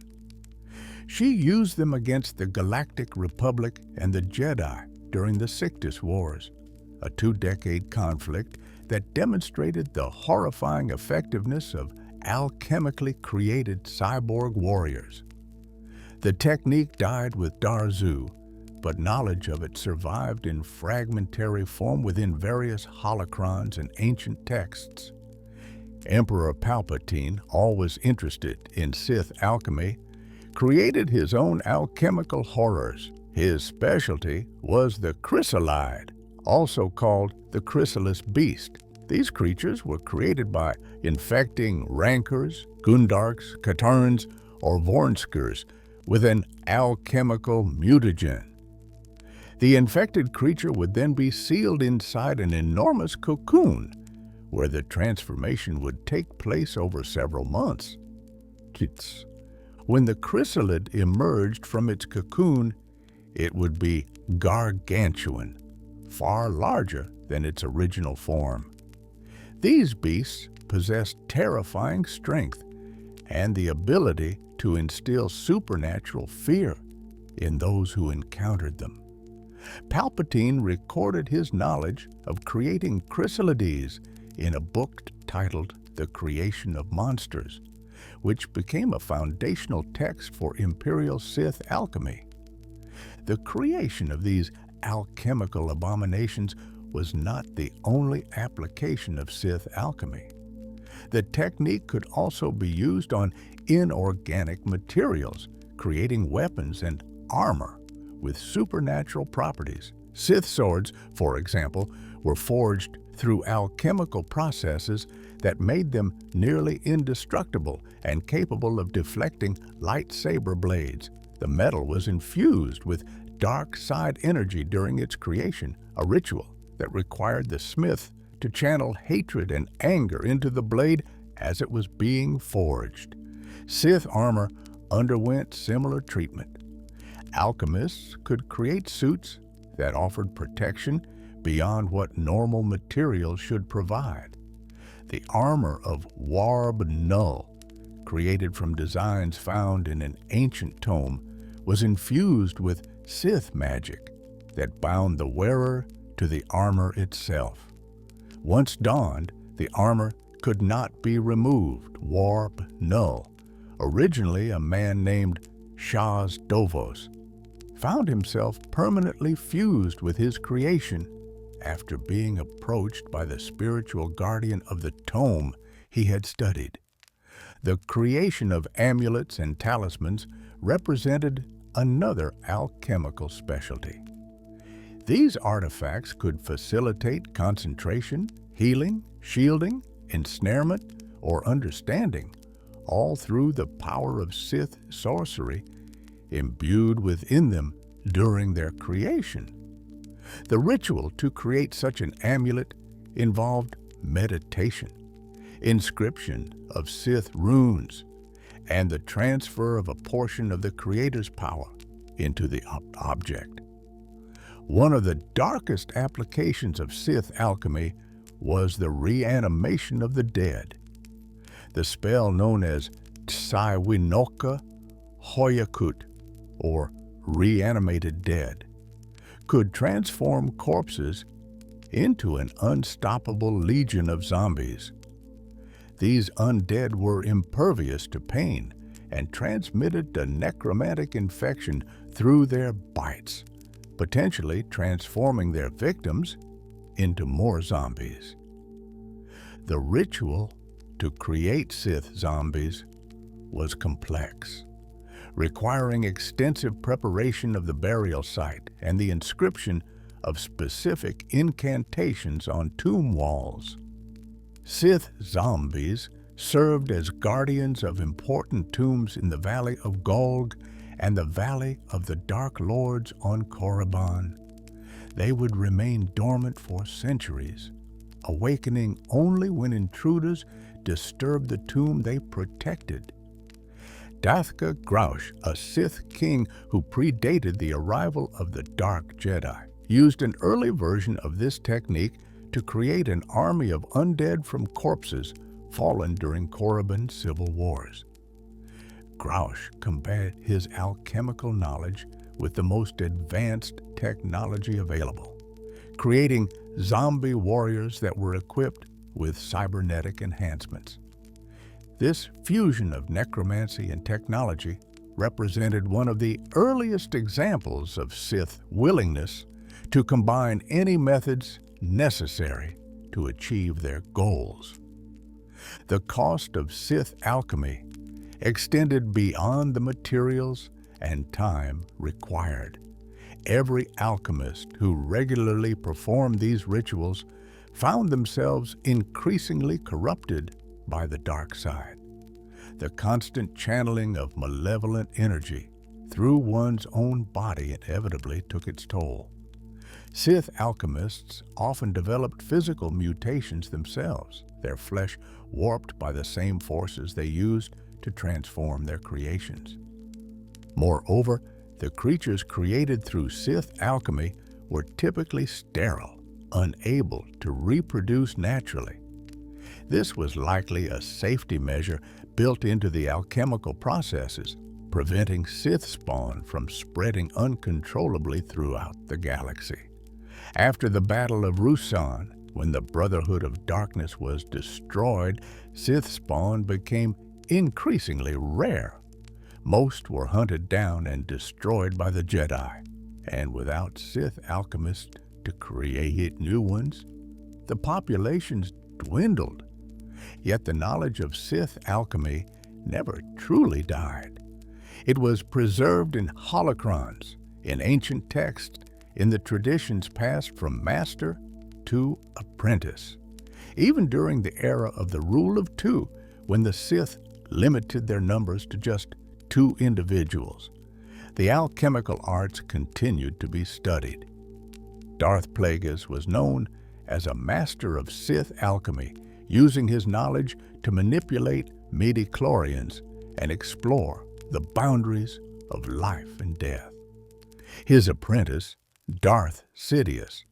She used them against the Galactic Republic and the Jedi during the Sictus Wars, a 2-decade conflict that demonstrated the horrifying effectiveness of alchemically created cyborg warriors. The technique died with Darzu, but knowledge of it survived in fragmentary form within various holocrons and ancient texts. Emperor Palpatine, always interested in Sith alchemy, created his own alchemical horrors. His specialty was the chrysalid, also called the chrysalis beast. These creatures were created by infecting rancors, gundarks, katarns, or vornskers with an alchemical mutagen. The infected creature would then be sealed inside an enormous cocoon, where the transformation would take place over several months. When the chrysalid emerged from its cocoon, it would be gargantuan, far larger than its original form. These beasts possessed terrifying strength and the ability to instill supernatural fear in those who encountered them. Palpatine recorded his knowledge of creating chrysalides in a book titled The Creation of Monsters, which became a foundational text for Imperial Sith alchemy. The creation of these alchemical abominations was not the only application of Sith alchemy. The technique could also be used on inorganic materials, creating weapons and armor with supernatural properties. Sith swords, for example, were forged through alchemical processes that made them nearly indestructible and capable of deflecting lightsaber blades. The metal was infused with dark side energy during its creation, a ritual that required the smith to channel hatred and anger into the blade as it was being forged. Sith armor underwent similar treatment. Alchemists could create suits that offered protection beyond what normal materials should provide. The armor of Warb Null, created from designs found in an ancient tome, was infused with Sith magic that bound the wearer to the armor itself. Once donned, the armor could not be removed. Warb Null, originally a man named Shaz Dovos, found himself permanently fused with his creation after being approached by the spiritual guardian of the tome he had studied. The creation of amulets and talismans represented another alchemical specialty. These artifacts could facilitate concentration, healing, shielding, ensnarement, or understanding, all through the power of Sith sorcery imbued within them during their creation. The ritual to create such an amulet involved meditation, inscription of Sith runes, and the transfer of a portion of the Creator's power into the object. One of the darkest applications of Sith alchemy was the reanimation of the dead. The spell known as Tsaiwinoka Hoyakut, or reanimated dead, could transform corpses into an unstoppable legion of zombies. These undead were impervious to pain and transmitted the necromantic infection through their bites, potentially transforming their victims into more zombies. The ritual to create Sith zombies was complex, requiring extensive preparation of the burial site and the inscription of specific incantations on tomb walls. Sith zombies served as guardians of important tombs in the Valley of Golg and the Valley of the Dark Lords on Korriban. They would remain dormant for centuries, awakening only when intruders disturbed the tomb they protected. Dathka Graush, a Sith king who predated the arrival of the Dark Jedi, used an early version of this technique to create an army of undead from corpses fallen during Korriban's civil wars. Graush combined his alchemical knowledge with the most advanced technology available, creating zombie warriors that were equipped with cybernetic enhancements. This fusion of necromancy and technology represented one of the earliest examples of Sith willingness to combine any methods necessary to achieve their goals. The cost of Sith alchemy extended beyond the materials and time required. Every alchemist who regularly performed these rituals found themselves increasingly corrupted by the dark side. The constant channeling of malevolent energy through one's own body inevitably took its toll. Sith alchemists often developed physical mutations themselves, their flesh warped by the same forces they used to transform their creations. Moreover, the creatures created through Sith alchemy were typically sterile, unable to reproduce naturally. This was likely a safety measure built into the alchemical processes, preventing Sith spawn from spreading uncontrollably throughout the galaxy. After the Battle of Ruusan, when the Brotherhood of Darkness was destroyed, Sith spawn became increasingly rare. Most were hunted down and destroyed by the Jedi, and without Sith alchemists to create new ones, the populations dwindled. Yet the knowledge of Sith alchemy never truly died. It was preserved in holocrons, in ancient texts, in the traditions passed from master to apprentice. Even during the era of the Rule of Two, when the Sith limited their numbers to just 2 individuals, the alchemical arts continued to be studied. Darth Plagueis was known as a master of Sith alchemy, using his knowledge to manipulate midi-chlorians and explore the boundaries of life and death. His apprentice, Darth Sidious,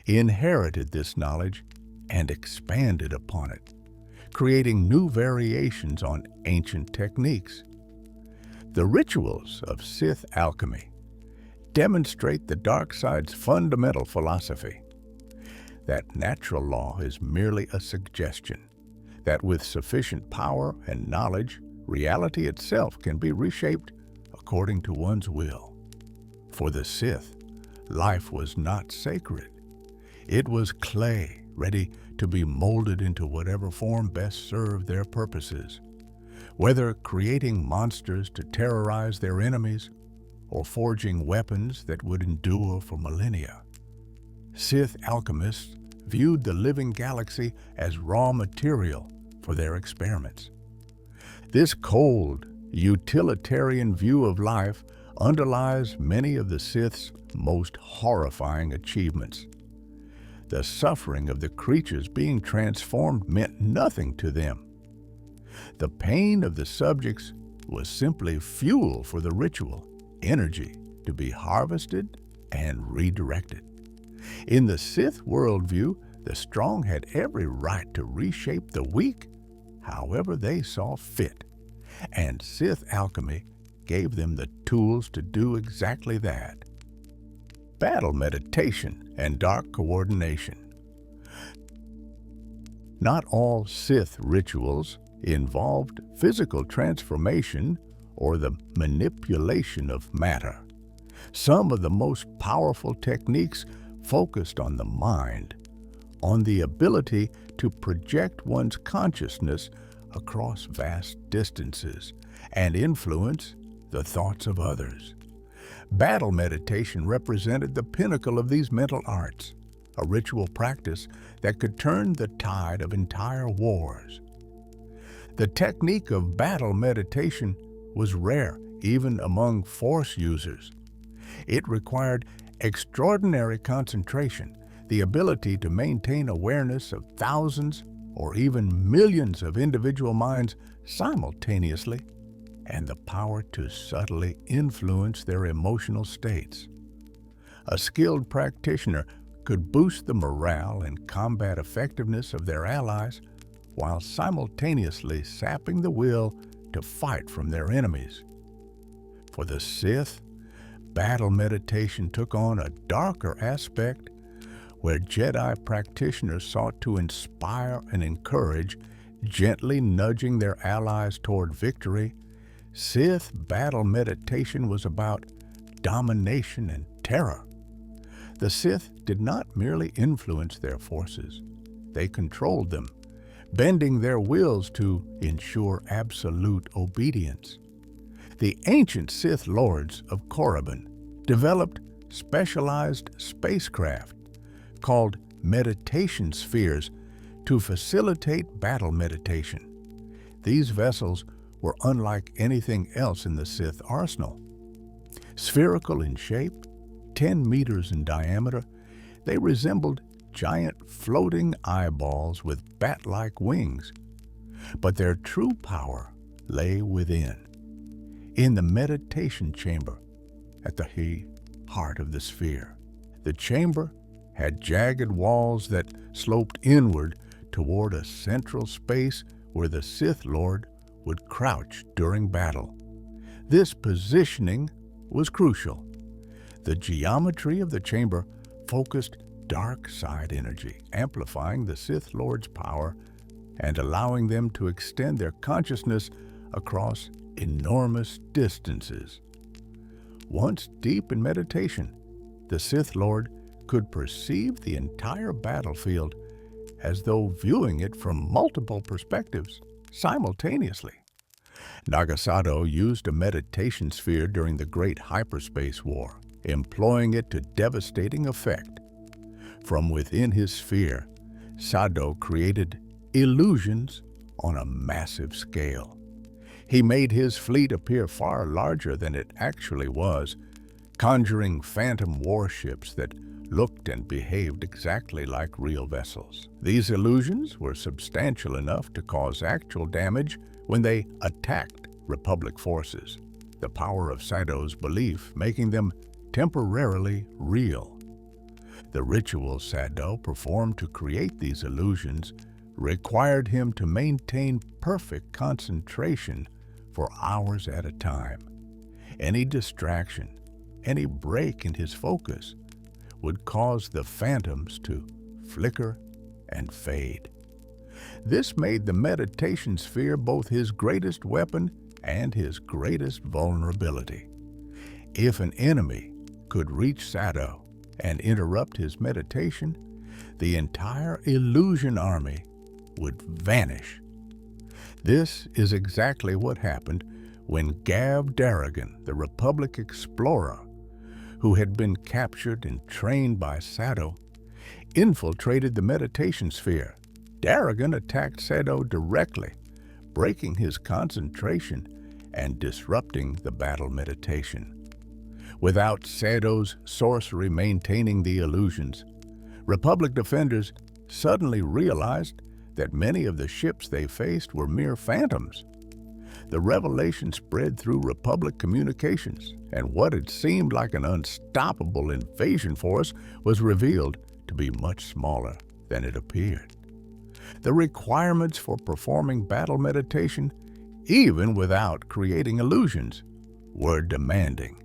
inherited this knowledge and expanded upon it, creating new variations on ancient techniques. The rituals of Sith alchemy demonstrate the dark side's fundamental philosophy, that natural law is merely a suggestion, that with sufficient power and knowledge, reality itself can be reshaped according to one's will. For the Sith, life was not sacred. It was clay, ready to be molded into whatever form best served their purposes, whether creating monsters to terrorize their enemies or forging weapons that would endure for millennia. Sith alchemists viewed the living galaxy as raw material for their experiments. This cold, utilitarian view of life underlies many of the Sith's most horrifying achievements. The suffering of the creatures being transformed meant nothing to them. The pain of the subjects was simply fuel for the ritual, energy to be harvested and redirected. In the Sith worldview, the strong had every right to reshape the weak however they saw fit, and Sith alchemy gave them the tools to do exactly that. Battle meditation and dark coordination. Not all Sith rituals involved physical transformation or the manipulation of matter. Some of the most powerful techniques focused on the mind, on the ability to project one's consciousness across vast distances and influence the thoughts of others. Battle meditation represented the pinnacle of these mental arts, a ritual practice that could turn the tide of entire wars. The technique of battle meditation was rare even among Force users. It required extraordinary concentration, the ability to maintain awareness of thousands or even millions of individual minds simultaneously, and the power to subtly influence their emotional states. A skilled practitioner could boost the morale and combat effectiveness of their allies while simultaneously sapping the will to fight from their enemies. For the Sith, battle meditation took on a darker aspect where Jedi practitioners sought to inspire and encourage, gently nudging their allies toward victory. Sith battle meditation was about domination and terror. The Sith did not merely influence their forces, they controlled them, bending their wills to ensure absolute obedience. The ancient Sith Lords of Korriban developed specialized spacecraft called meditation spheres to facilitate battle meditation. These vessels were unlike anything else in the Sith arsenal. Spherical in shape, 10 meters in diameter, they resembled giant floating eyeballs with bat-like wings. But their true power lay within, in the meditation chamber at the heart of the sphere. The chamber had jagged walls that sloped inward toward a central space where the Sith Lord would crouch during battle. This positioning was crucial. The geometry of the chamber focused dark side energy, amplifying the Sith Lord's power and allowing them to extend their consciousness across enormous distances. Once deep in meditation, the Sith Lord could perceive the entire battlefield as though viewing it from multiple perspectives simultaneously. Nagasado used a meditation sphere during the Great Hyperspace War, employing it to devastating effect. From within his sphere, Sado created illusions on a massive scale. He made his fleet appear far larger than it actually was, conjuring phantom warships that looked and behaved exactly like real vessels. These illusions were substantial enough to cause actual damage when they attacked Republic forces, the power of Sado's belief making them temporarily real. The rituals Sado performed to create these illusions required him to maintain perfect concentration for hours at a time. Any distraction, any break in his focus would cause the phantoms to flicker and fade. This made the meditation sphere both his greatest weapon and his greatest vulnerability. If an enemy could reach Sado and interrupt his meditation, the entire illusion army would vanish. This is exactly what happened when Gav Darrigan, the Republic explorer, who had been captured and trained by Sado, infiltrated the meditation sphere. Darrigan attacked Sado directly, breaking his concentration and disrupting the battle meditation. Without Sado's sorcery maintaining the illusions, Republic defenders suddenly realized that many of the ships they faced were mere phantoms. The revelation spread through Republic communications, and what had seemed like an unstoppable invasion force was revealed to be much smaller than it appeared. The requirements for performing battle meditation, even without creating illusions, were demanding.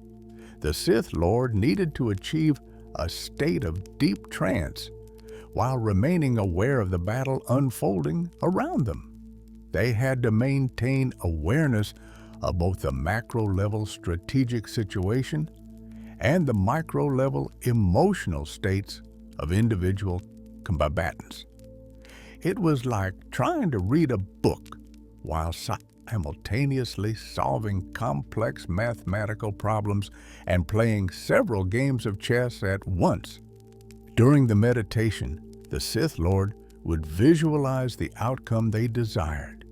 The Sith Lord needed to achieve a state of deep trance while remaining aware of the battle unfolding around them. They had to maintain awareness of both the macro-level strategic situation and the micro-level emotional states of individual combatants. It was like trying to read a book while simultaneously solving complex mathematical problems and playing several games of chess at once. During the meditation, the Sith Lord would visualize the outcome they desired.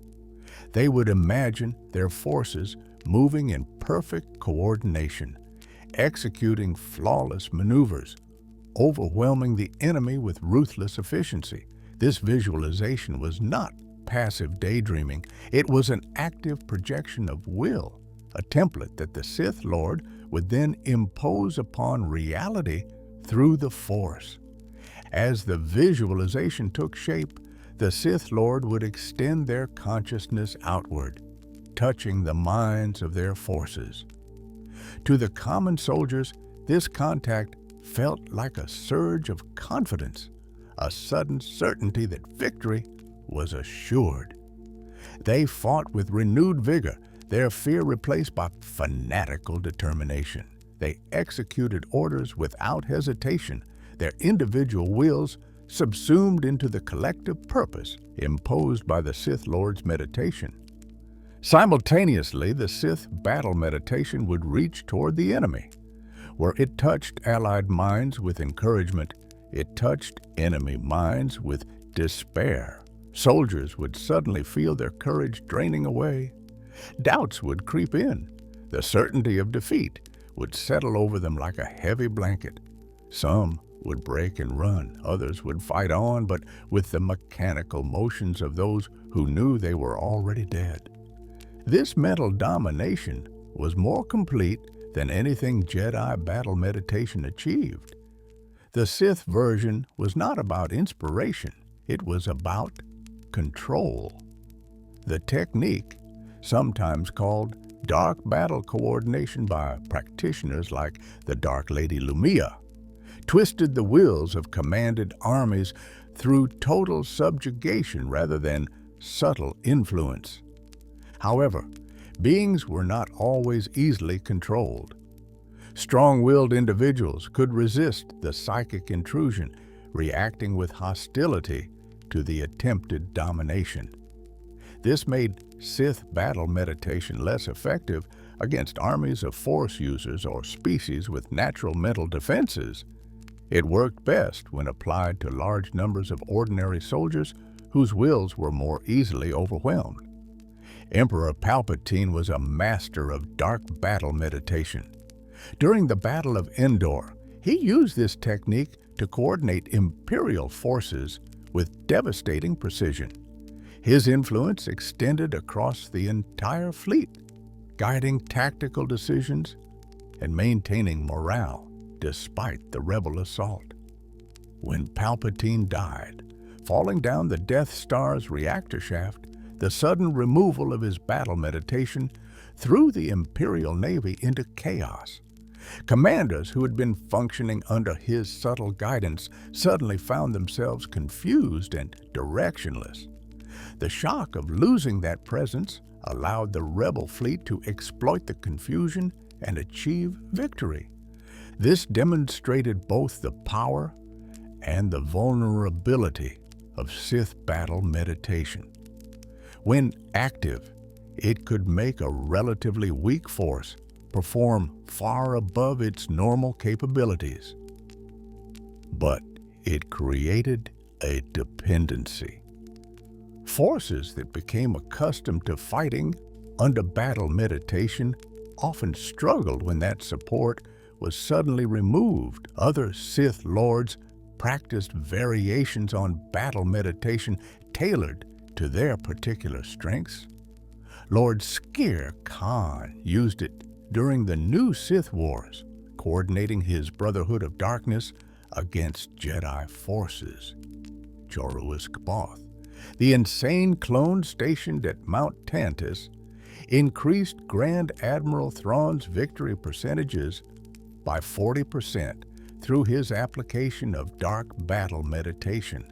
They would imagine their forces moving in perfect coordination, executing flawless maneuvers, overwhelming the enemy with ruthless efficiency. This visualization was not passive daydreaming. It was an active projection of will, a template that the Sith Lord would then impose upon reality through the Force. As the visualization took shape, the Sith Lord would extend their consciousness outward, touching the minds of their forces. To the common soldiers, this contact felt like a surge of confidence, a sudden certainty that victory was assured. They fought with renewed vigor, their fear replaced by fanatical determination. They executed orders without hesitation, their individual wills subsumed into the collective purpose imposed by the Sith Lord's meditation. Simultaneously, the Sith battle meditation would reach toward the enemy. Where it touched allied minds with encouragement, it touched enemy minds with despair. Soldiers would suddenly feel their courage draining away. Doubts would creep in. The certainty of defeat would settle over them like a heavy blanket. Some would break and run, others would fight on, but with the mechanical motions of those who knew they were already dead. This mental domination was more complete than anything Jedi battle meditation achieved. The Sith version was not about inspiration, it was about control. The technique, sometimes called dark battle coordination by practitioners like the Dark Lady Lumia, twisted the wills of commanded armies through total subjugation rather than subtle influence. However, beings were not always easily controlled. Strong-willed individuals could resist the psychic intrusion, reacting with hostility to the attempted domination. This made Sith battle meditation less effective against armies of Force users or species with natural mental defenses. It worked best when applied to large numbers of ordinary soldiers whose wills were more easily overwhelmed. Emperor Palpatine was a master of dark battle meditation. During the Battle of Endor, he used this technique to coordinate Imperial forces with devastating precision. His influence extended across the entire fleet, guiding tactical decisions and maintaining morale despite the rebel assault. When Palpatine died, falling down the Death Star's reactor shaft, the sudden removal of his battle meditation threw the Imperial Navy into chaos. Commanders who had been functioning under his subtle guidance suddenly found themselves confused and directionless. The shock of losing that presence allowed the rebel fleet to exploit the confusion and achieve victory. This demonstrated both the power and the vulnerability of Sith battle meditation. When active, it could make a relatively weak force perform far above its normal capabilities. But it created a dependency. Forces that became accustomed to fighting under battle meditation often struggled when that support was suddenly removed. Other Sith Lords practiced variations on battle meditation tailored to their particular strengths. Lord Skir Khan used it during the New Sith Wars, coordinating his Brotherhood of Darkness against Jedi forces. Joruisk Both, the insane clone stationed at Mount Tantus, increased Grand Admiral Thrawn's victory percentages by 40% through his application of dark battle meditation.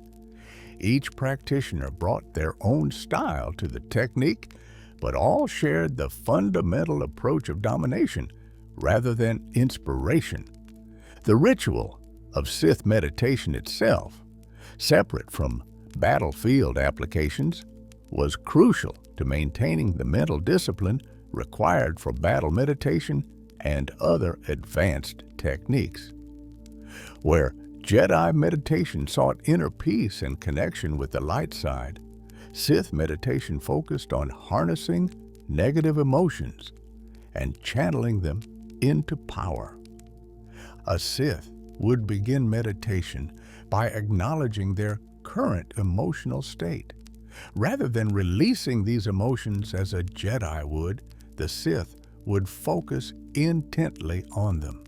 Each practitioner brought their own style to the technique, but all shared the fundamental approach of domination rather than inspiration. The ritual of Sith meditation itself, separate from battlefield applications, was crucial to maintaining the mental discipline required for battle meditation and other advanced techniques. Where Jedi meditation sought inner peace and connection with the light side, Sith meditation focused on harnessing negative emotions and channeling them into power. A Sith would begin meditation by acknowledging their current emotional state. Rather than releasing these emotions as a Jedi would, the Sith would focus intently on them.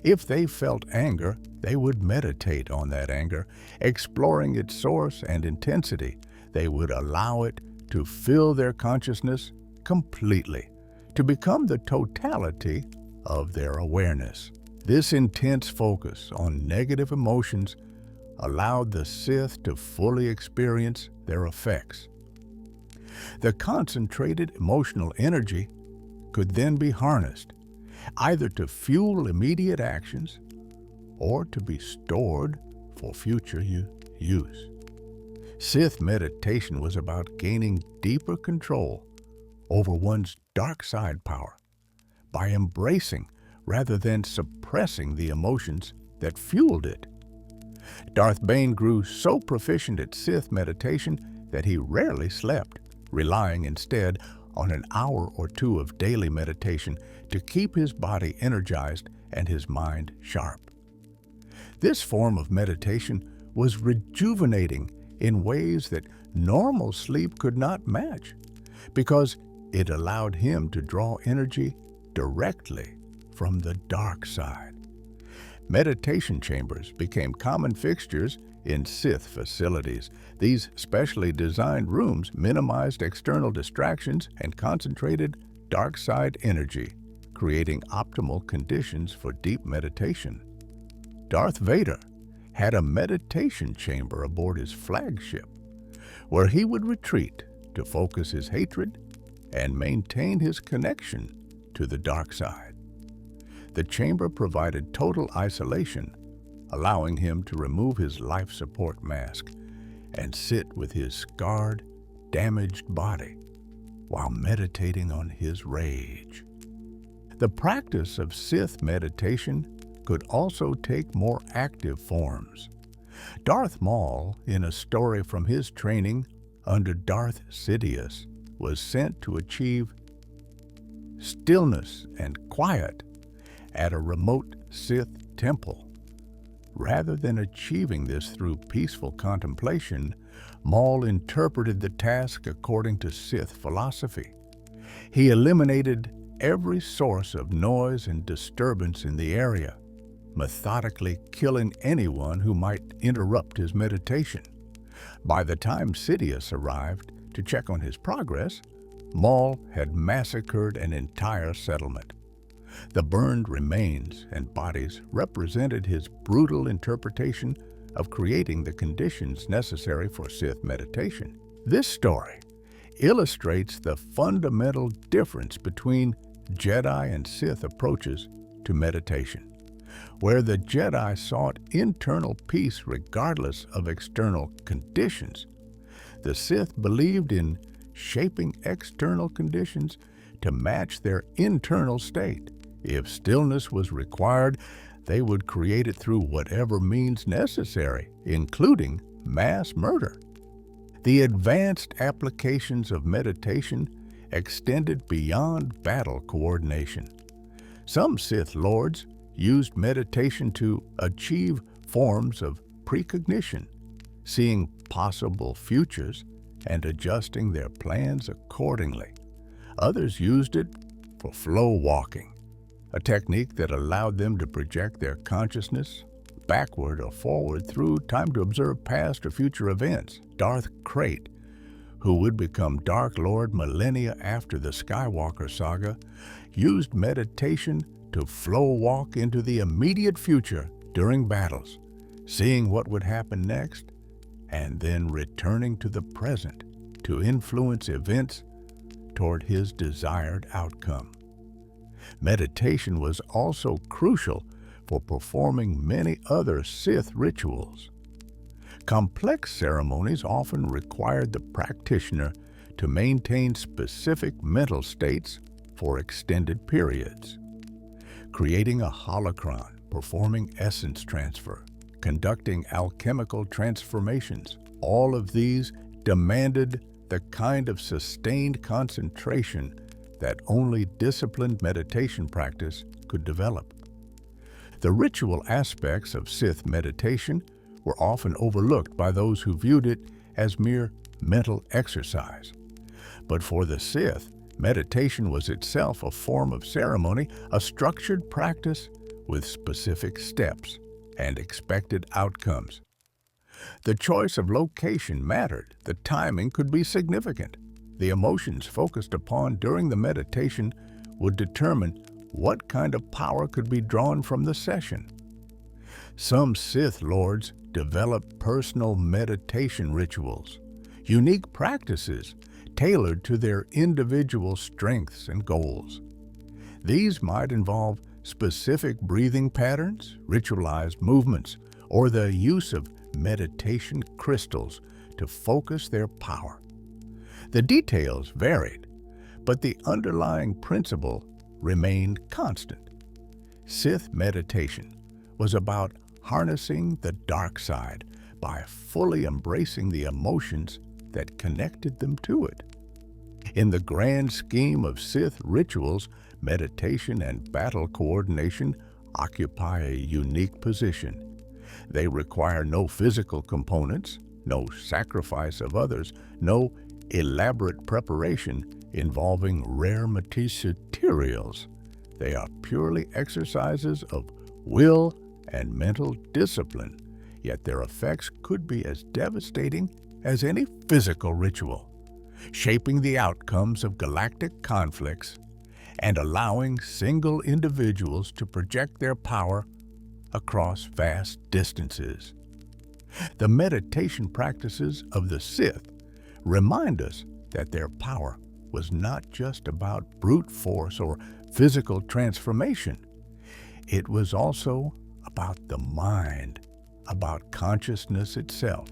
If they felt anger, they would meditate on that anger, exploring its source and intensity. They would allow it to fill their consciousness completely, to become the totality of their awareness. This intense focus on negative emotions allowed the Sith to fully experience their effects. The concentrated emotional energy could then be harnessed, either to fuel immediate actions or to be stored for future use. Sith meditation was about gaining deeper control over one's dark side power by embracing rather than suppressing the emotions that fueled it. Darth Bane grew so proficient at Sith meditation that he rarely slept, relying instead on an hour or two of daily meditation to keep his body energized and his mind sharp. This form of meditation was rejuvenating in ways that normal sleep could not match, because it allowed him to draw energy directly from the dark side. Meditation chambers became common fixtures in Sith facilities. These specially designed rooms minimized external distractions and concentrated dark side energy, creating optimal conditions for deep meditation. Darth Vader had a meditation chamber aboard his flagship, where he would retreat to focus his hatred and maintain his connection to the dark side. The chamber provided total isolation, allowing him to remove his life support mask and sit with his scarred, damaged body while meditating on his rage. The practice of Sith meditation could also take more active forms. Darth Maul, in a story from his training under Darth Sidious, was sent to achieve stillness and quiet at a remote Sith temple. Rather than achieving this through peaceful contemplation, Maul interpreted the task according to Sith philosophy. He eliminated every source of noise and disturbance in the area, methodically killing anyone who might interrupt his meditation. By the time Sidious arrived to check on his progress, Maul had massacred an entire settlement. The burned remains and bodies represented his brutal interpretation of creating the conditions necessary for Sith meditation. This story illustrates the fundamental difference between Jedi and Sith approaches to meditation. Where the Jedi sought internal peace regardless of external conditions, the Sith believed in shaping external conditions to match their internal state. If stillness was required, they would create it through whatever means necessary, including mass murder. The advanced applications of meditation extended beyond battle coordination. Some Sith Lords used meditation to achieve forms of precognition, seeing possible futures and adjusting their plans accordingly. Others used it for flow walking, a technique that allowed them to project their consciousness backward or forward through time to observe past or future events. Darth Krayt, who would become Dark Lord millennia after the Skywalker saga, used meditation to flow walk into the immediate future during battles, seeing what would happen next, and then returning to the present to influence events toward his desired outcome. Meditation was also crucial for performing many other Sith rituals. Complex ceremonies often required the practitioner to maintain specific mental states for extended periods. Creating a holocron, performing essence transfer, conducting alchemical transformations, all of these demanded the kind of sustained concentration that only disciplined meditation practice could develop. The ritual aspects of Sith meditation were often overlooked by those who viewed it as mere mental exercise. But for the Sith, meditation was itself a form of ceremony, a structured practice with specific steps and expected outcomes. The choice of location mattered. The timing could be significant. The emotions focused upon during the meditation would determine what kind of power could be drawn from the session. Some Sith Lords developed personal meditation rituals, unique practices tailored to their individual strengths and goals. These might involve specific breathing patterns, ritualized movements, or the use of meditation crystals to focus their power. The details varied, but the underlying principle remained constant. Sith meditation was about harnessing the dark side by fully embracing the emotions that connected them to it. In the grand scheme of Sith rituals, meditation and battle coordination occupy a unique position. They require no physical components, no sacrifice of others, no elaborate preparation involving rare materials. They are purely exercises of will and mental discipline, yet their effects could be as devastating as any physical ritual, shaping the outcomes of galactic conflicts and allowing single individuals to project their power across vast distances. The meditation practices of the Sith remind us that their power was not just about brute force or physical transformation. It was also about the mind, about consciousness itself,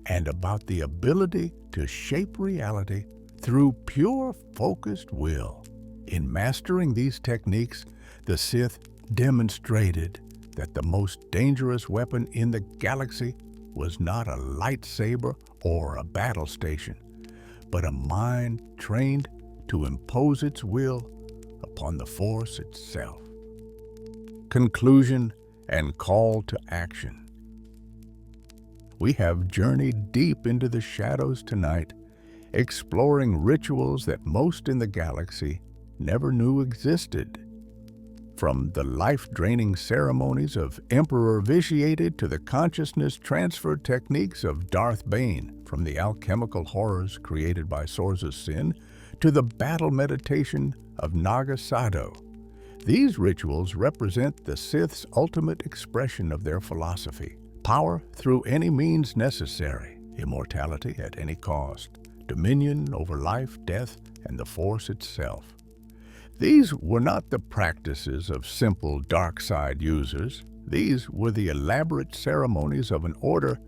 and about the ability to shape reality through pure, focused will. In mastering these techniques, the Sith demonstrated that the most dangerous weapon in the galaxy was not a lightsaber or a battle station, but a mind trained to impose its will upon the Force itself. Conclusion and call to action. We have journeyed deep into the shadows tonight, exploring rituals that most in the galaxy never knew existed. From the life-draining ceremonies of Emperor Vitiate to the consciousness transfer techniques of Darth Bane, from the alchemical horrors created by Swords of Sin to the battle meditation of Naga Sadow, these rituals represent the Sith's ultimate expression of their philosophy: power through any means necessary, immortality at any cost, dominion over life, death, and the Force itself. These were not the practices of simple dark side users. These were the elaborate ceremonies of an order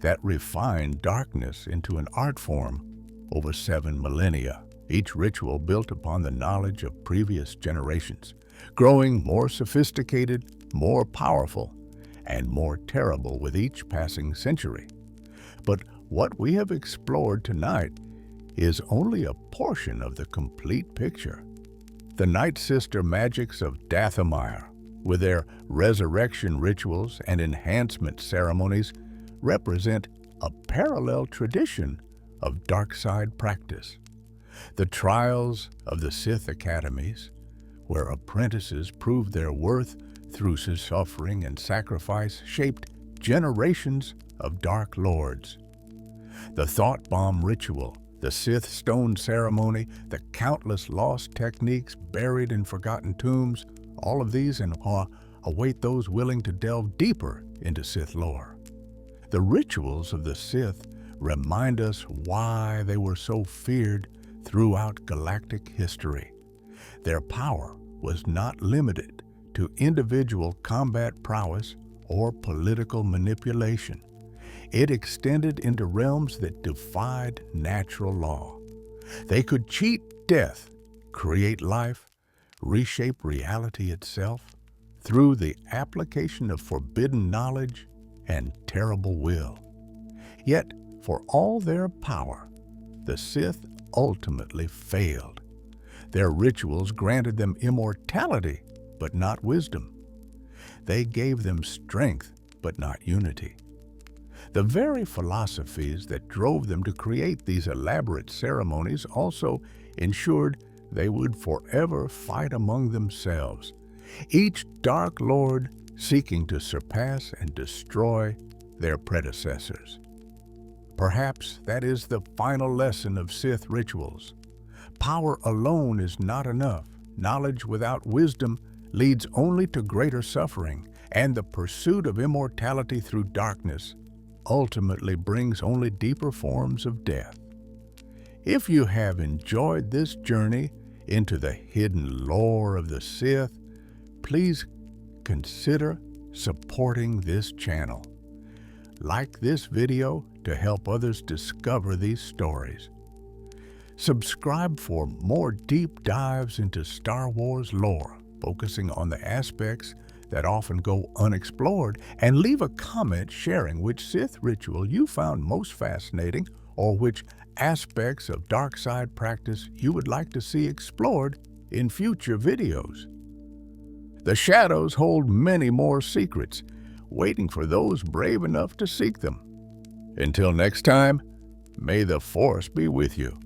that refined darkness into an art form over 7 millennia, each ritual built upon the knowledge of previous generations, growing more sophisticated, more powerful, and more terrible with each passing century. But what we have explored tonight is only a portion of the complete picture. The Nightsister magics of Nathema, with their resurrection rituals and enhancement ceremonies, represent a parallel tradition of dark side practice. The trials of the Sith academies, where apprentices proved their worth through suffering and sacrifice, shaped generations of Dark Lords. The Thought Bomb ritual, the Sith Stone ceremony, the countless lost techniques buried in forgotten tombs, all of these and await those willing to delve deeper into Sith lore. The rituals of the Sith remind us why they were so feared throughout galactic history. Their power was not limited to individual combat prowess or political manipulation. It extended into realms that defied natural law. They could cheat death, create life, reshape reality itself through the application of forbidden knowledge and terrible will. Yet, for all their power, the Sith ultimately failed. Their rituals granted them immortality, but not wisdom. They gave them strength, but not unity. The very philosophies that drove them to create these elaborate ceremonies also ensured they would forever fight among themselves, each Dark Lord seeking to surpass and destroy their predecessors. Perhaps that is the final lesson of Sith rituals. Power alone is not enough. Knowledge without wisdom leads only to greater suffering, and the pursuit of immortality through darkness ultimately brings only deeper forms of death. If you have enjoyed this journey into the hidden lore of the Sith, please consider supporting this channel. Like this video to help others discover these stories. Subscribe for more deep dives into Star Wars lore, focusing on the aspects that often go unexplored, and leave a comment sharing which Sith ritual you found most fascinating or which aspects of dark side practice you would like to see explored in future videos. The shadows hold many more secrets, waiting for those brave enough to seek them. Until next time, may the Force be with you,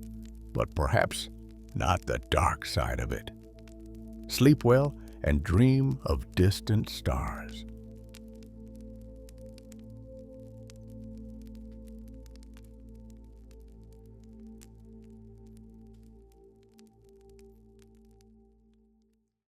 but perhaps not the dark side of it. Sleep well and dream of distant stars.